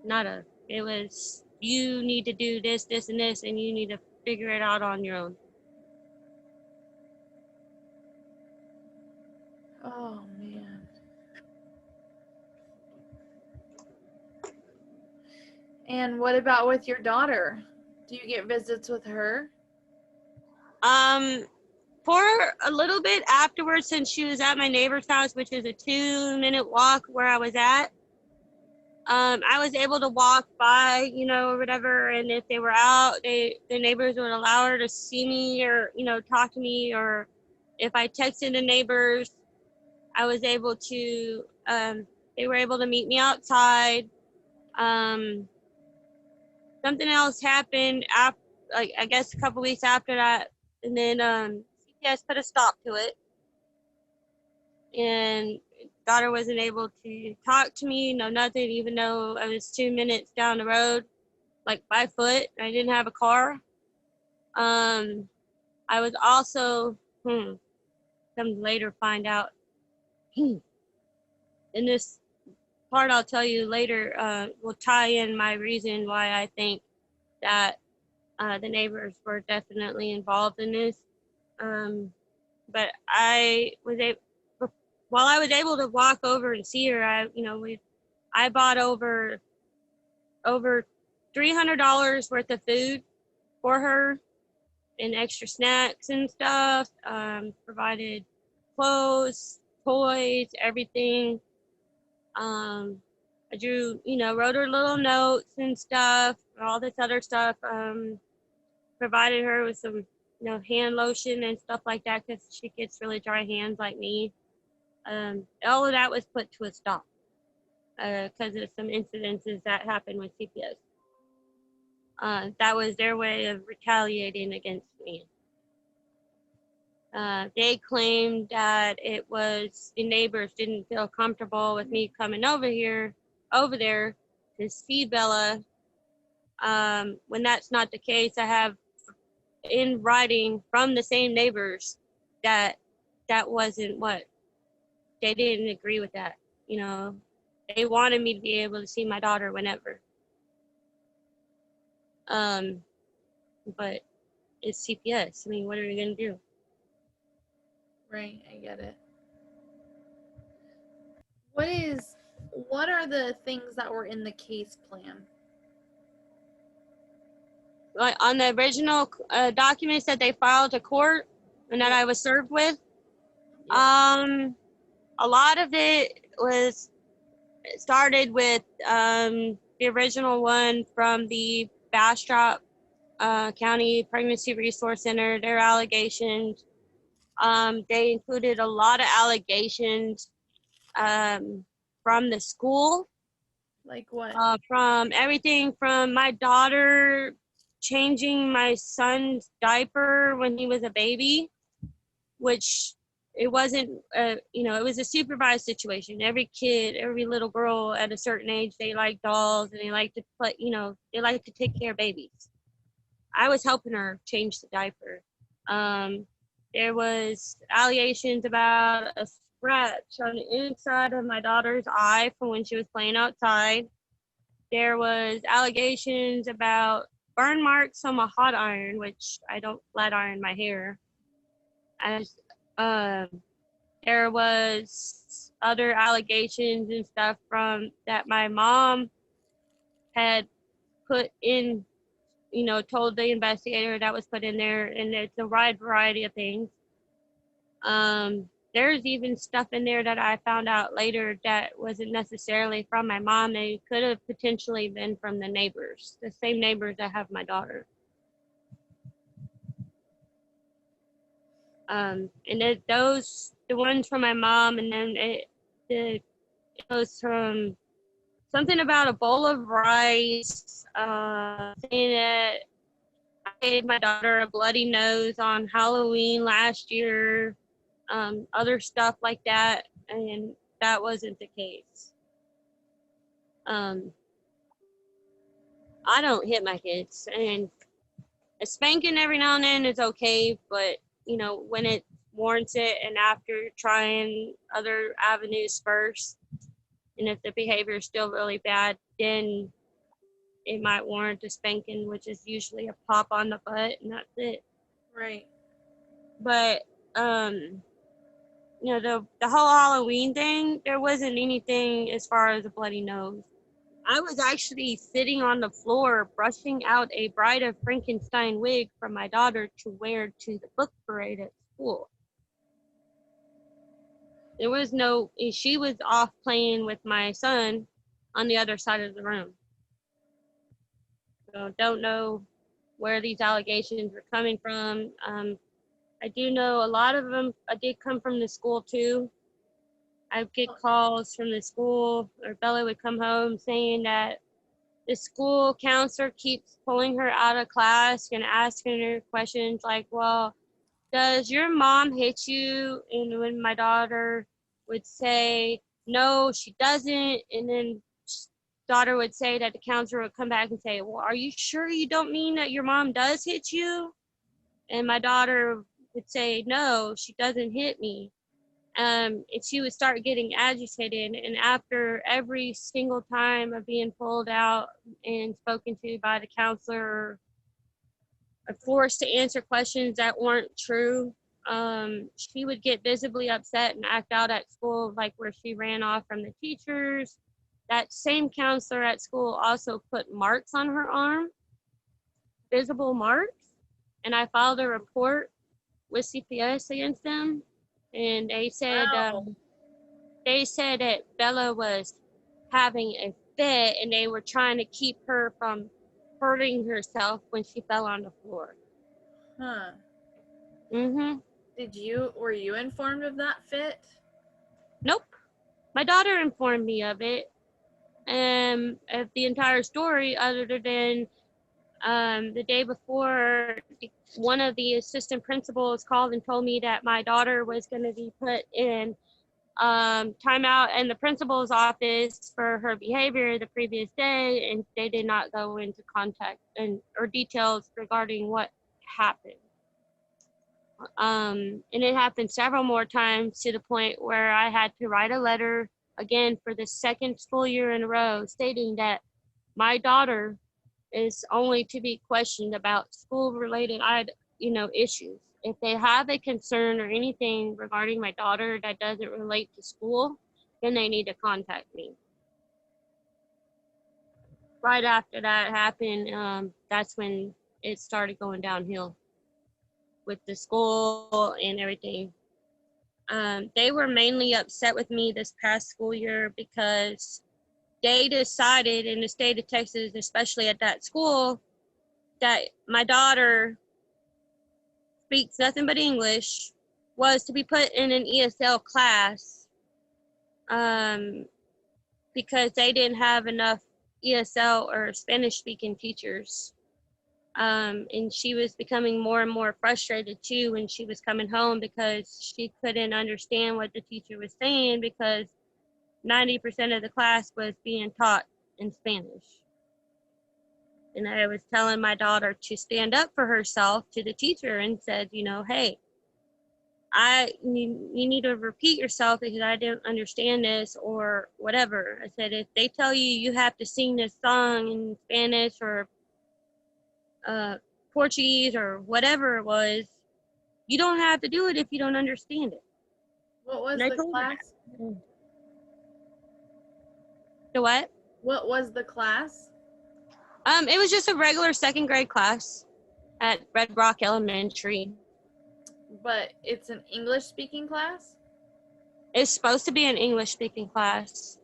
Nada. It was, you need to do this, this, and this, and you need to figure it out on your own. Oh, man. And what about with your daughter? Do you get visits with her? For a little bit afterwards, since she was at my neighbor's house, which is a 2-minute walk where I was at, I was able to walk by, or whatever, and if they were out, the neighbors would allow her to see me or, talk to me, or if I texted the neighbors, I was able to, they were able to meet me outside. Something else happened after, like, I guess a couple weeks after that, and then CPS put a stop to it, and daughter wasn't able to talk to me, no nothing, even though I was 2 minutes down the road, like by foot. I didn't have a car. I was also, come later find out, in this part I'll tell you later, will tie in my reason why I think that the neighbors were definitely involved in this. But while I was able to walk over and see her, I bought over $300 worth of food for her and extra snacks and stuff. Provided clothes, toys, everything. I wrote her little notes and stuff, all this other stuff. Provided her with some, hand lotion and stuff like that because she gets really dry hands like me. All of that was put to a stop because of some incidences that happened with CPS. That was their way of retaliating against me. They claimed that it was the neighbors didn't feel comfortable with me coming over there to see Bella. When that's not the case, I have in writing from the same neighbors that wasn't what they didn't agree with that. They wanted me to be able to see my daughter whenever. But it's CPS. I mean, what are you gonna do? Right, I get it. What are the things that were in the case plan? Like on the original documents that they filed to court and that I was served with, a lot of it started with the original one from the Bastrop County Pregnancy Resource Center, their allegations. They included a lot of allegations from the school. Like what? From everything from my daughter changing my son's diaper when he was a baby, which it wasn't, it was a supervised situation. Every kid, every little girl at a certain age, they like dolls and they like to play, they like to take care of babies. I was helping her change the diaper. There was allegations about a scratch on the inside of my daughter's eye from when she was playing outside. There was allegations about burn marks on my hot iron, which I don't flat iron my hair. There was other allegations and stuff from that my mom had put in, told the investigator that was put in there, and it's a wide variety of things. There's even stuff in there that I found out later that wasn't necessarily from my mom. They could have potentially been from the neighbors, the same neighbors that have my daughter. And the ones from my mom, and then it goes from something about a bowl of rice, saying that I gave my daughter a bloody nose on Halloween last year, other stuff like that, and that wasn't the case. I don't hit my kids, and a spanking every now and then is okay, but when it warrants it, and after trying other avenues first, and if the behavior is still really bad, then it might warrant a spanking, which is usually a pop on the butt, and that's it. Right. But the whole Halloween thing, there wasn't anything as far as a bloody nose. I was actually sitting on the floor brushing out a Bride of Frankenstein wig for my daughter to wear to the book parade at school. She was off playing with my son on the other side of the room. So don't know where these allegations were coming from. I do know a lot of them did come from the school too. I would get calls from the school, or Bella would come home saying that the school counselor keeps pulling her out of class and asking her questions like, well, does your mom hit you? And when my daughter would say, no, she doesn't. And then daughter would say that the counselor would come back and say, well, are you sure you don't mean that your mom does hit you? And my daughter would say, no, she doesn't hit me. And she would start getting agitated. And after every single time of being pulled out and spoken to by the counselor, or forced to answer questions that weren't true, she would get visibly upset and act out at school, like where she ran off from the teachers. That same counselor at school also put marks on her arm, visible marks, and I filed a report with CPS against them. And they said that Bella was having a fit, and they were trying to keep her from hurting herself when she fell on the floor. Huh. Mm-hmm. Were you informed of that fit? Nope. My daughter informed me of it, of the entire story, other than the day before, one of the assistant principals called and told me that my daughter was going to be put in timeout in the principal's office for her behavior the previous day, and they did not go into contact or details regarding what happened. And it happened several more times, to the point where I had to write a letter again for the second school year in a row stating that my daughter is only to be questioned about school-related, issues. If they have a concern or anything regarding my daughter that doesn't relate to school, then they need to contact me. Right after that happened, that's when it started going downhill with the school and everything. They were mainly upset with me this past school year because they decided in the state of Texas, especially at that school, that my daughter speaks nothing but English, was to be put in an ESL class because they didn't have enough ESL or Spanish speaking teachers. And she was becoming more and more frustrated too when she was coming home because she couldn't understand what the teacher was saying because 90% of the class was being taught in Spanish. And I was telling my daughter to stand up for herself to the teacher and said, you know, hey, you need to repeat yourself because I didn't understand this or whatever. I said, if they tell you you have to sing this song in Spanish or Portuguese or whatever it was, you don't have to do it if you don't understand it. What was And I the told her class? that. The what? What was the class? It was just a regular second grade class at Red Rock Elementary. But it's an English speaking class? It's supposed to be an English speaking class.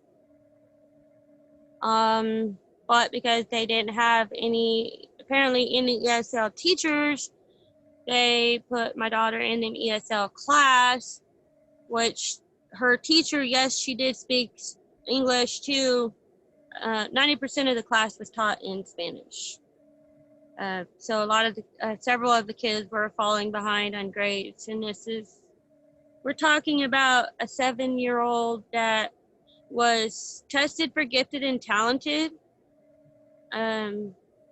But because they didn't have any ESL teachers, they put my daughter in an ESL class, which her teacher, yes, she did speak English too. 90% of the class was taught in Spanish. So a lot of several of the kids were falling behind on grades. And we're talking about a 7-year-old that was tested for gifted and talented,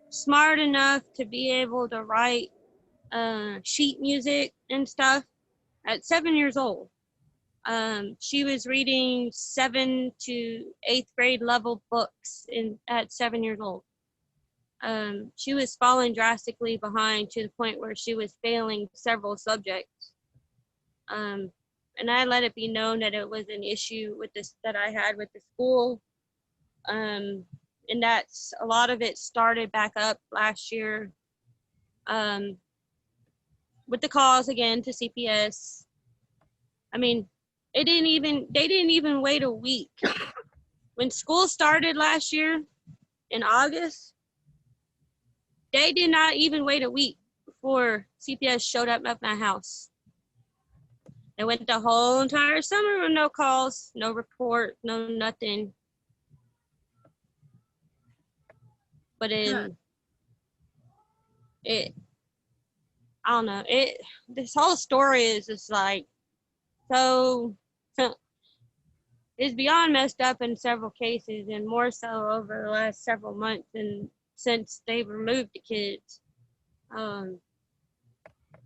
smart enough to be able to write sheet music and stuff at 7 years old. She was reading 7th to 8th grade level books at 7 years old. She was falling drastically behind to the point where she was failing several subjects. And I let it be known that it was an issue with this that I had with the school. And that's a lot of it started back up last year with the calls again to CPS. I mean, they didn't even wait a week. When school started last year in August, they did not even wait a week before CPS showed up at my house. They went the whole entire summer with no calls, no report, no nothing. But I don't know. This whole story is just like so it's beyond messed up in several cases, and more so over the last several months and since they've removed the kids.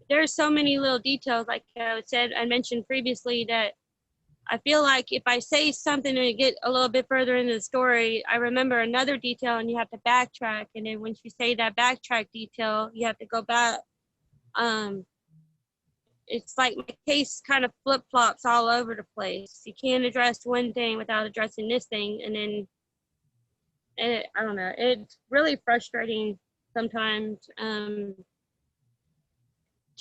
There's so many little details, like I mentioned previously, that I feel like if I say something and get a little bit further into the story, I remember another detail and you have to backtrack. And then once you say that backtrack detail, you have to go back. It's like my case kind of flip-flops all over the place. You can't address one thing without addressing this thing. And then, I don't know, it's really frustrating sometimes to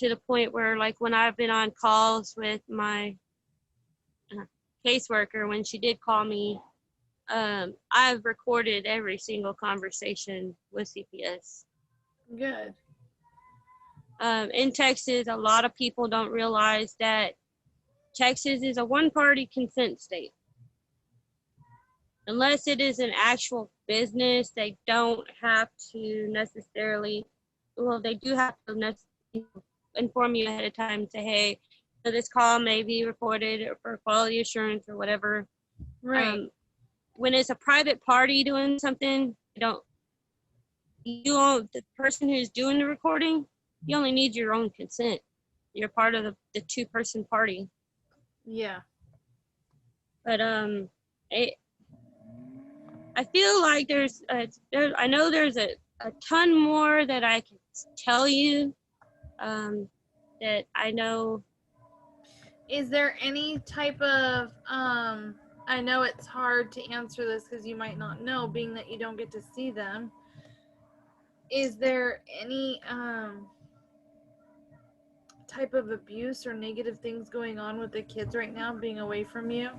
the point where, like, when I've been on calls with my caseworker, when she did call me, I've recorded every single conversation with CPS. Good. In Texas, a lot of people don't realize that Texas is a one-party consent state. Unless it is an actual business, they don't have to necessarily, well, they do have to inform you ahead of time and say, hey, so this call may be recorded for quality assurance or whatever. Right. When it's a private party doing something, the person who's doing the recording, you only need your own consent. You're part of the two-person party. Yeah. But I feel like I know there's a ton more that I can tell you that I know. Is there any type of I know it's hard to answer this because you might not know, being that you don't get to see them. Is there any type of abuse or negative things going on with the kids right now being away from you?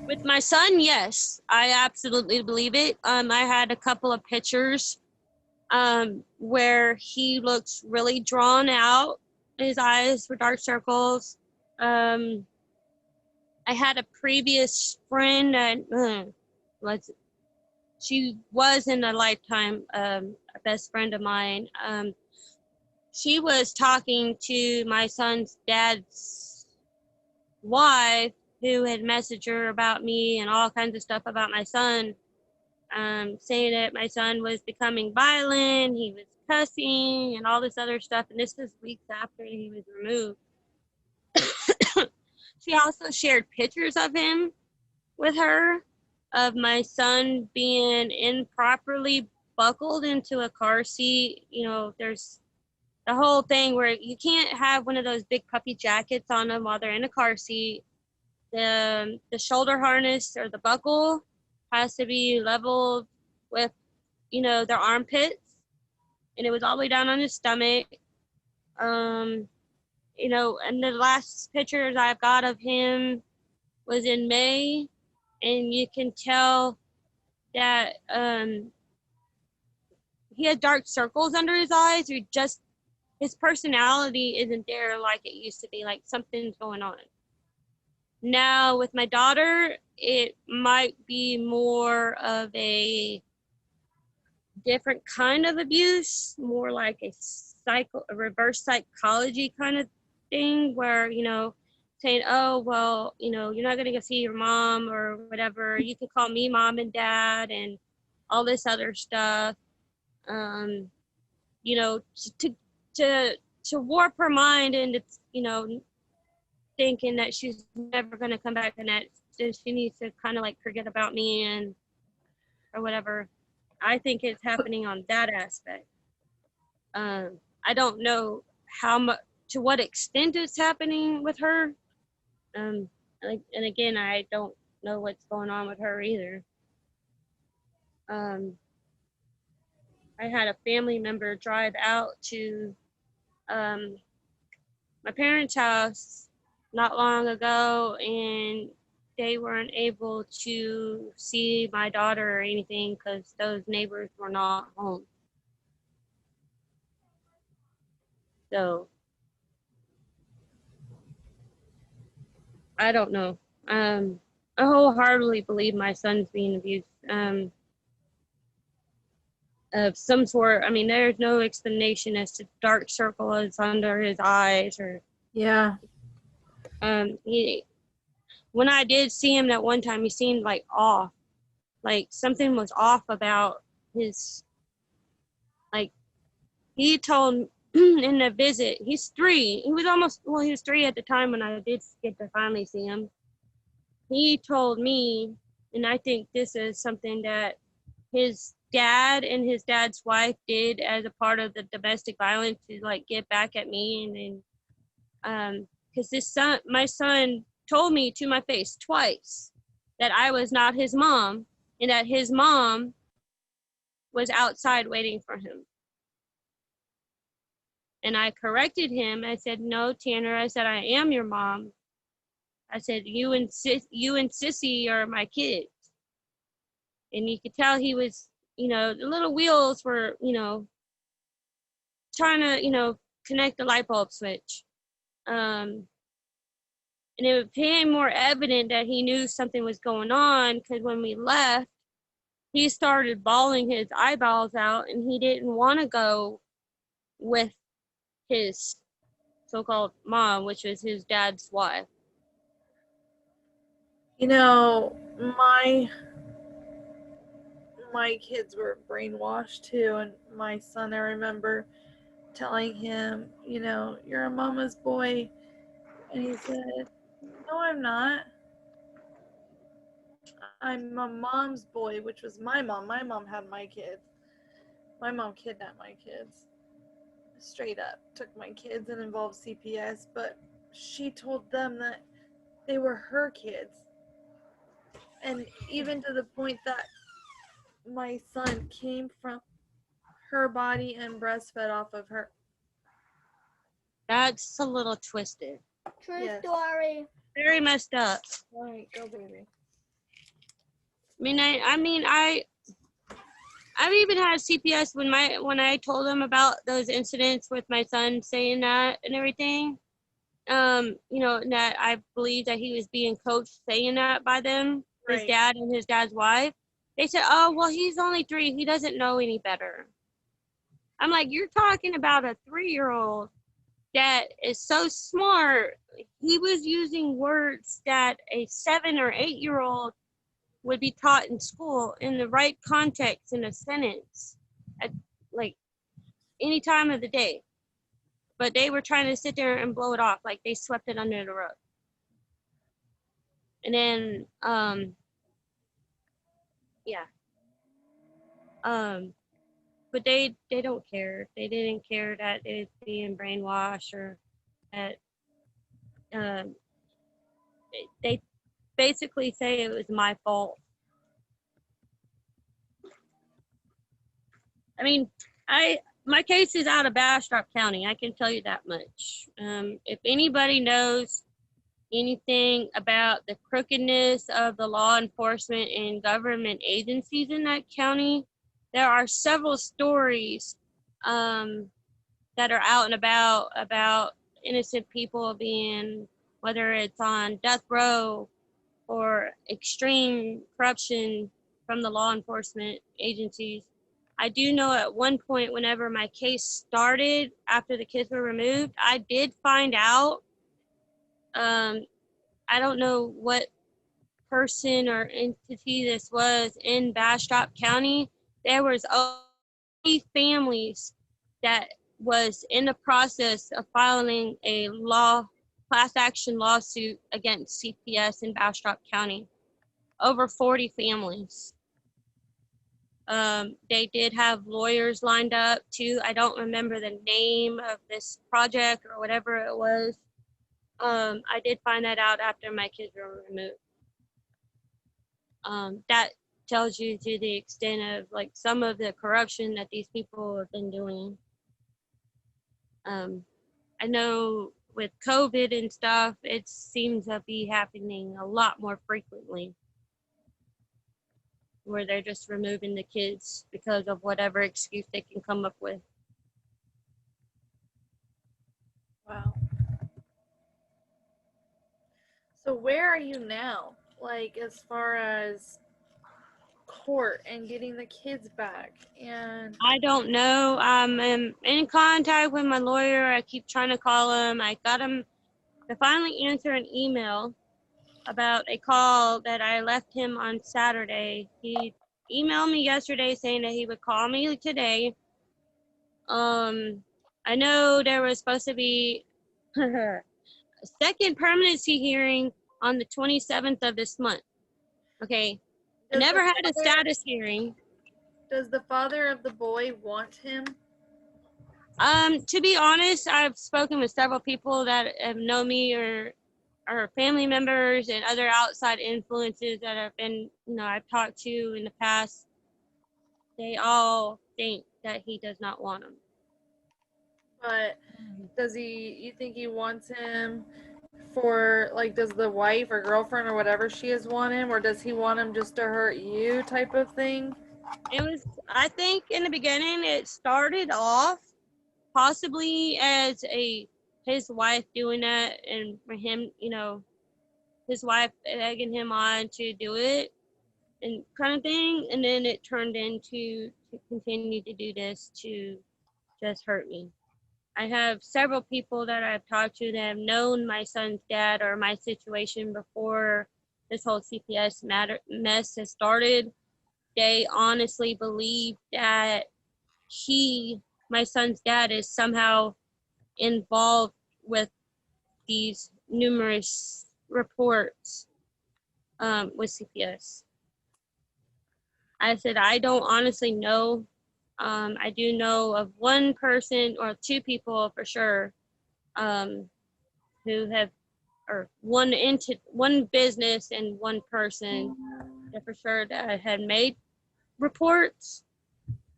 With my son, yes, I absolutely believe it. I had a couple of pictures where he looks really drawn out his eyes were dark circles. I had a previous friend that she was in a lifetime a best friend of mine. She was talking to my son's dad's wife, who had messaged her about me and all kinds of stuff about my son, saying that my son was becoming violent, he was cussing and all this other stuff. And this was weeks after he was removed. She also shared pictures of him with her, of my son being improperly buckled into a car seat. You know, there's the whole thing where you can't have one of those big puppy jackets on them while they're in a car seat. The shoulder harness or the buckle has to be leveled with, you know, their armpits, and it was all the way down on his stomach. You know, and the last pictures I've got of him was in May, and you can tell that he had dark circles under his eyes, or just his personality isn't there like it used to be, like something's going on. Now with my daughter, it might be more of a different kind of abuse, more like a reverse psychology kind of thing, where, you know, saying, oh, well, you know, you're not going to go see your mom or whatever. You can call me mom and dad and all this other stuff. You know, to warp her mind into, you know, thinking that she's never going to come back and that she needs to kind of like forget about me and or whatever. I think it's happening on that aspect. I don't know how much, to what extent it's happening with her. And again, I don't know what's going on with her either. I had a family member drive out to my parents' house not long ago, and they weren't able to see my daughter or anything because those neighbors were not home. So I don't know. I wholeheartedly believe my son's being abused of some sort. I mean, there's no explanation as to dark circles under his eyes or. Yeah. When I did see him that one time, he seemed like off. Like something was off about his, like, he told in the visit, he's 3. He was 3 at the time when I did get to finally see him. He told me, and I think this is something that his dad and his dad's wife did as a part of the domestic violence to like get back at me. And because my son told me to my face twice that I was not his mom and that his mom was outside waiting for him. And I corrected him. I said, no, Tanner, I said, I am your mom. I said, you and Sissy are my kids. And you could tell he was, you know, the little wheels were, you know, trying to, you know, connect the light bulb switch. And it became more evident that he knew something was going on, because when we left, he started bawling his eyeballs out, and he didn't want to go with his so-called mom, which was his dad's wife. You know, my kids were brainwashed too, and my son, I remember telling him, you know, you're a mama's boy, and he said, no, I'm not. I'm a mom's boy, which was my mom. My mom had my kids. My mom kidnapped my kids. Straight up took my kids and involved CPS, but she told them that they were her kids. And even to the point that my son came from her body and breastfed off of her. That's a little twisted. True story. Very messed up. All right, go baby. I I've even had CPS when I told them about those incidents with my son saying that and everything. That I believe that he was being coached saying that by them, his Right. dad and his dad's wife. They said, "Oh, well, he's only 3. He doesn't know any better." I'm like, you're talking about a 3-year-old that is so smart. He was using words that a 7 or 8-year-old would be taught in school in the right context in a sentence at like any time of the day. But they were trying to sit there and blow it off like they swept it under the rug. And then, yeah. But they don't care. They didn't care that it's being brainwashed or that um, they basically say it was my fault. I mean, my case is out of Bastrop County. I can tell you that much. If anybody knows anything about the crookedness of the law enforcement and government agencies in that county, there are several stories that are out and about innocent people being, whether it's on death row or extreme corruption from the law enforcement agencies. I do know at one point, whenever my case started after the kids were removed, I did find out, I don't know what person or entity this was in Bastrop County. There was only families that was in the process of filing a class action lawsuit against CPS in Bastrop County. Over 40 families. They did have lawyers lined up too. I don't remember the name of this project or whatever it was. I did find that out after my kids were removed. That tells you to the extent of like some of the corruption that these people have been doing. I know with COVID and stuff, it seems to be happening a lot more frequently, where they're just removing the kids because of whatever excuse they can come up with. Wow. So where are you now? Like as far as court and getting the kids back and I don't know. I'm in contact with my lawyer. I keep trying to call him. I got him to finally answer an email about a call that I left him on Saturday. He emailed me yesterday saying that he would call me today. I know there was supposed to be a second permanency hearing on the 27th of this month. Okay. I does never the had a father, status hearing. does the father of the boy want him? To be honest, I've spoken with several people that have known me or family members and other outside influences that have been, I've talked to in the past. They all think that he does not want him. But you think he wants him for, like, does the wife or girlfriend or whatever she is want him, or does he want him just to hurt you type of thing? It was, I think in the beginning, it started off possibly as his wife doing that, and for him, his wife egging him on to do it and kind of thing. And then it turned into to continue to do this to just hurt me. I have several people that I've talked to that have known my son's dad or my situation before this whole CPS mess has started. They honestly believe that my son's dad, is somehow involved with these numerous reports with CPS. I said, I don't honestly know. I do know of one person or two people for sure who have, or one business and one person that for sure that had made reports,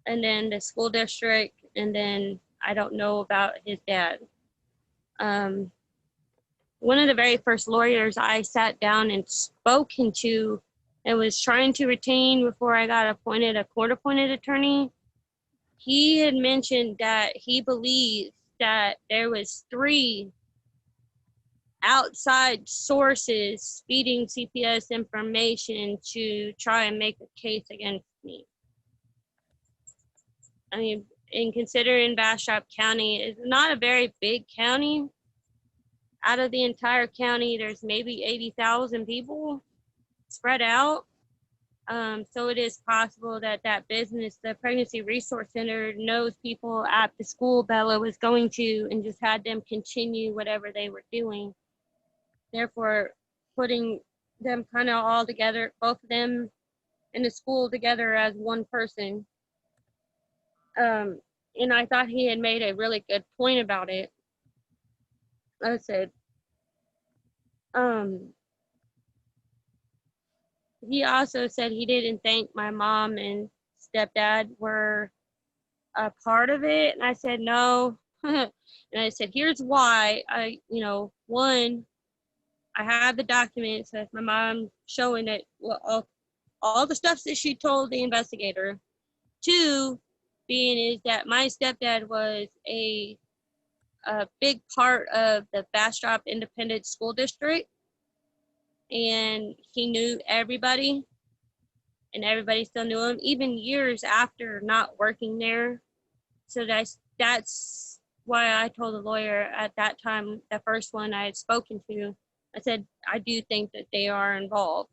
and then the school district, and then I don't know about his dad. One of the very first lawyers I sat down and spoken to and was trying to retain before I got appointed a court-appointed attorney, he had mentioned that he believes that there was 3 outside sources feeding CPS information to try and make a case against me. I mean, in considering Bastrop County is not a very big county. Out of the entire county, there's maybe 80,000 people spread out. So it is possible that that business, the Pregnancy Resource Center, knows people at the school Bella was going to and just had them continue whatever they were doing. Therefore, putting them kind of all together, both of them in the school together as one person. And I thought he had made a really good point about it. I said, he also said he didn't think my mom and stepdad were a part of it. And I said, no. And I said, here's why. One, I have the documents of my mom showing that all the stuff that she told the investigator. 2, being is that my stepdad was a big part of the Bastrop Independent School District, and he knew everybody, and everybody still knew him, even years after not working there. So that's why I told the lawyer at that time, the first one I had spoken to, I said, I do think that they are involved.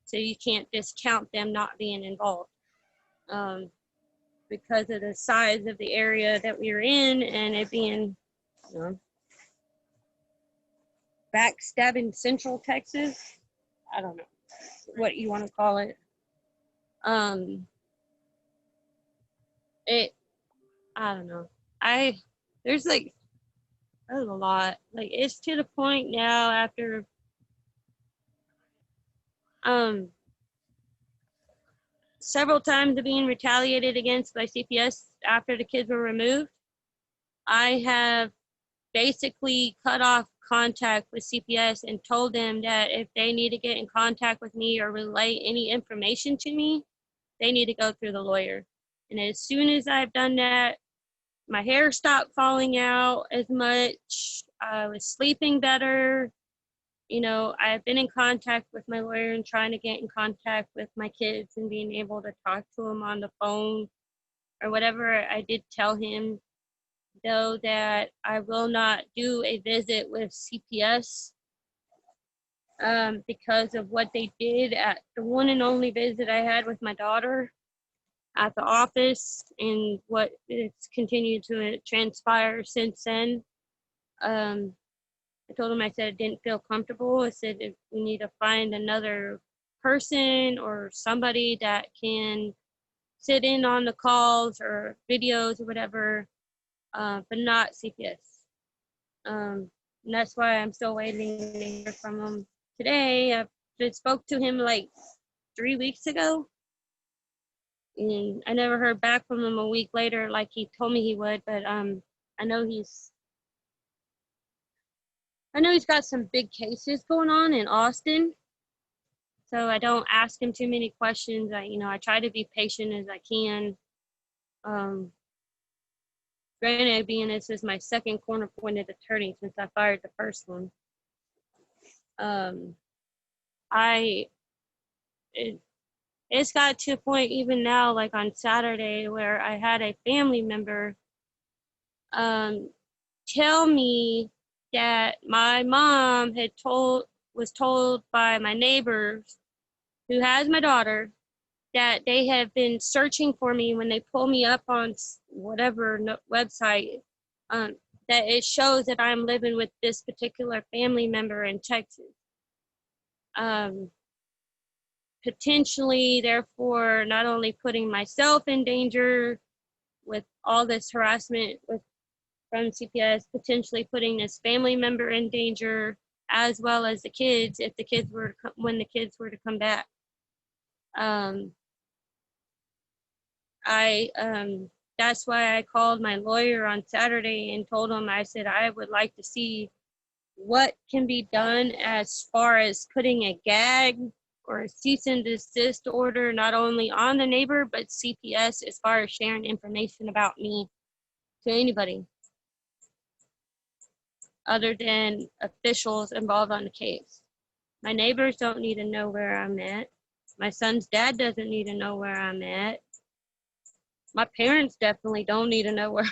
So you can't discount them not being involved. Because of the size of the area that we were in and it being, backstabbing Central Texas. I don't know what you want to call it. I don't know. There's a lot. Like, it's to the point now after, several times of being retaliated against by CPS after the kids were removed, I have basically cut off contact with CPS and told them that if they need to get in contact with me or relay any information to me, they need to go through the lawyer. And as soon as I've done that, my hair stopped falling out as much. I was sleeping better. I've been in contact with my lawyer and trying to get in contact with my kids and being able to talk to them on the phone or whatever. I did tell him, though, that I will not do a visit with CPS because of what they did at the one and only visit I had with my daughter at the office and what it's continued to transpire since then. I told him, I said, I didn't feel comfortable. I said, if we need to find another person or somebody that can sit in on the calls or videos or whatever, but not CPS. And that's why I'm still waiting to hear from him today. I just spoke to him like 3 weeks ago, and I never heard back from him a week later like he told me he would, but I know he's got some big cases going on in Austin, so I don't ask him too many questions. I try to be patient as I can. Granted, being this is my second court-appointed attorney since I fired the first one. It's got to a point even now, like on Saturday, where I had a family member tell me that my mom was told by my neighbors who has my daughter that they have been searching for me when they pull me up on whatever website, that it shows that I'm living with this particular family member in Texas. Potentially, therefore, not only putting myself in danger with all this harassment from CPS, potentially putting this family member in danger, as well as the kids, when the kids were to come back. That's why I called my lawyer on Saturday and told him, I said, I would like to see what can be done as far as putting a gag or a cease and desist order, not only on the neighbor, but CPS as far as sharing information about me to anybody other than officials involved on the case. My neighbors don't need to know where I'm at. My son's dad doesn't need to know where I'm at. My parents definitely don't need to know where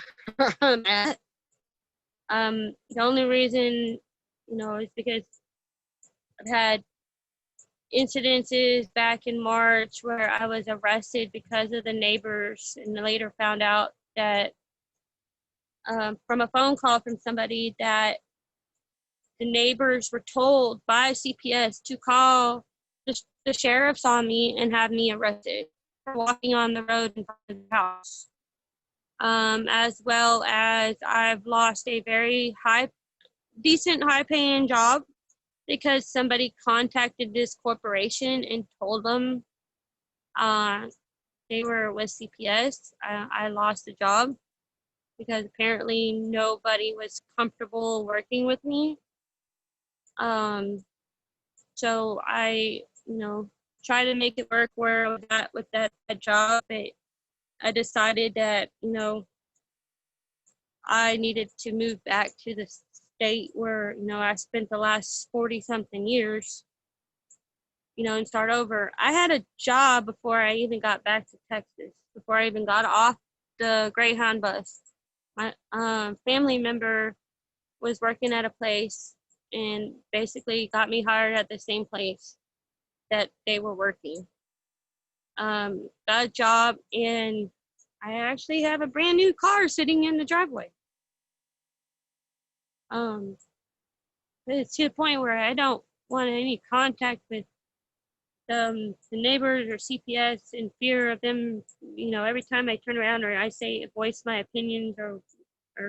I'm at. The only reason, is because I've had incidences back in March where I was arrested because of the neighbors, and later found out that from a phone call from somebody that the neighbors were told by CPS to call the sheriffs on me and have me arrested for walking on the road in front of the house. As well as I've lost a very decent high-paying job because somebody contacted this corporation and told them they were with CPS. I lost the job because apparently nobody was comfortable working with me. So I, try to make it work where I was at with that job. But I decided that, I needed to move back to the state where, I spent the last 40 something years, and start over. I had a job before I even got back to Texas, before I even got off the Greyhound bus. My family member was working at a place and basically got me hired at the same place that they were working. Got a job, and I actually have a brand new car sitting in the driveway. It's to the point where I don't want any contact with the neighbors or CPS in fear of them, every time I turn around or I say voice my opinions or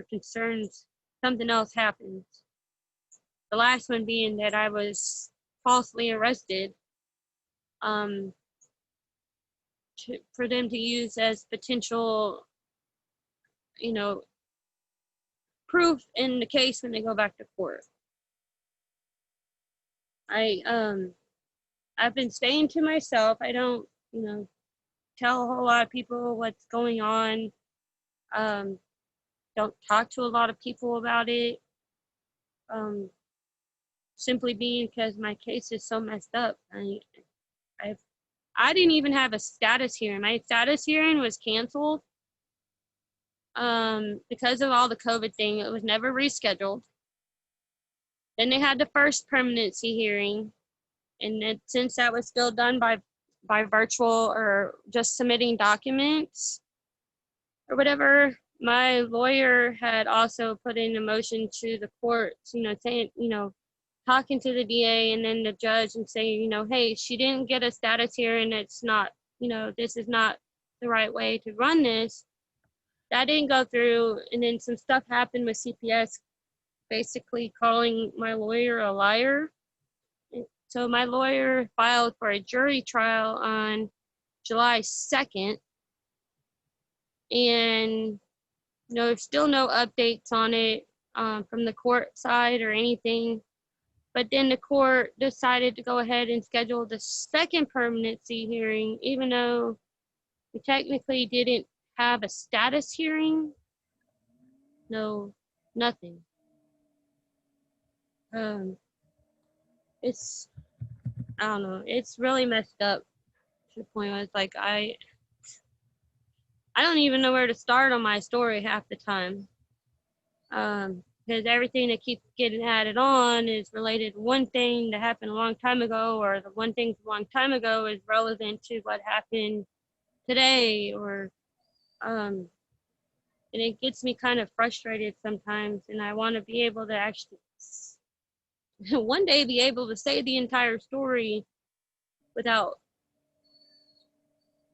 concerns, something else happens. The last one being that I was falsely arrested for them to use as potential, proof in the case when they go back to court. I've been staying to myself. I don't, tell a whole lot of people what's going on. Don't talk to a lot of people about it. Simply being because my case is so messed up. I didn't even have a status hearing. My status hearing was canceled because of all the COVID thing. It was never rescheduled. Then they had the first permanency hearing, and since that was still done by virtual or just submitting documents or whatever, my lawyer had also put in a motion to the courts, saying, talking to the DA and then the judge and saying, hey, she didn't get a status hearing. It's not, this is not the right way to run this. That didn't go through. And then some stuff happened with CPS, basically calling my lawyer a liar. So my lawyer filed for a jury trial on July 2nd. And there's still no updates on it from the court side or anything. But then the court decided to go ahead and schedule the second permanency hearing, even though we technically didn't have a status hearing. No, nothing. It's, I don't know, it's really messed up to the point where it's like I don't even know where to start on my story half the time. Because everything that keeps getting added on is related to one thing that happened a long time ago, or the one thing a long time ago is relevant to what happened today, or and it gets me kind of frustrated sometimes, and I want to be able to actually one day be able to say the entire story without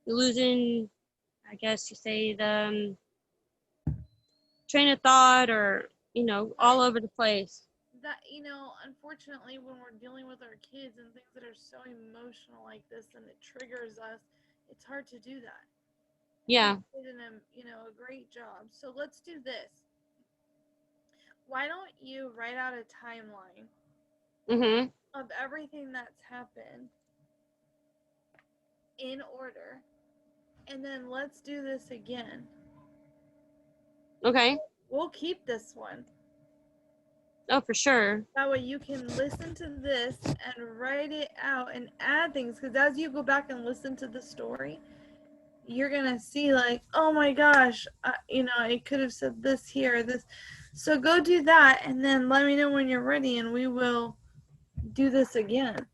losing, I guess you say, the train of thought or, all over the place. That, unfortunately, when we're dealing with our kids and things that are so emotional like this and it triggers us, it's hard to do that. Yeah. You did a great job. So let's do this. Why don't you write out a timeline Mm-hmm. of everything that's happened in order, and then let's do this again. Okay. We'll keep this one. Oh, for sure. That way you can listen to this and write it out and add things, because as you go back and listen to the story, you're gonna see like, oh my gosh, I could have said this here, this. So go do that, and then let me know when you're ready, and we will do this again.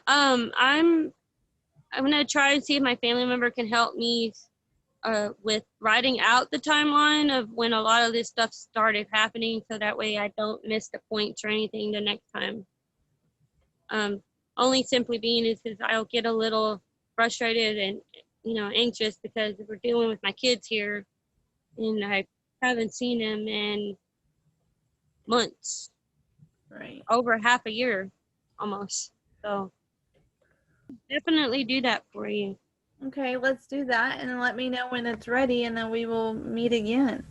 I'm gonna try and see if my family member can help me with writing out the timeline of when a lot of this stuff started happening, so that way I don't miss the points or anything the next time. Only simply being is because I'll get a little frustrated and anxious because we're dealing with my kids here, and I haven't seen them in months, Right. over half a year almost. So definitely do that for you. Okay, let's do that, and then let me know when it's ready, and then we will meet again.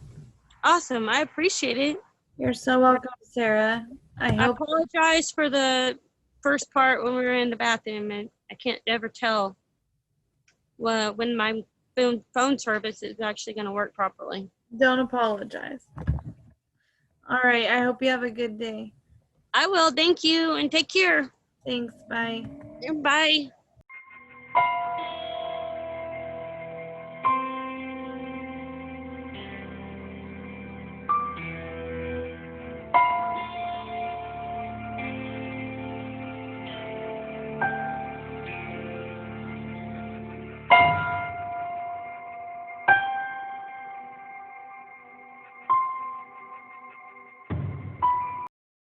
Awesome. I appreciate it. You're so welcome, Sarah. I I hope. apologize for the first part when we were in the bathroom, and I can't ever tell when my phone service is actually going to work properly. Don't apologize. All right, I hope you have a good day. I will. Thank you, and take care. Thanks. Bye. Bye.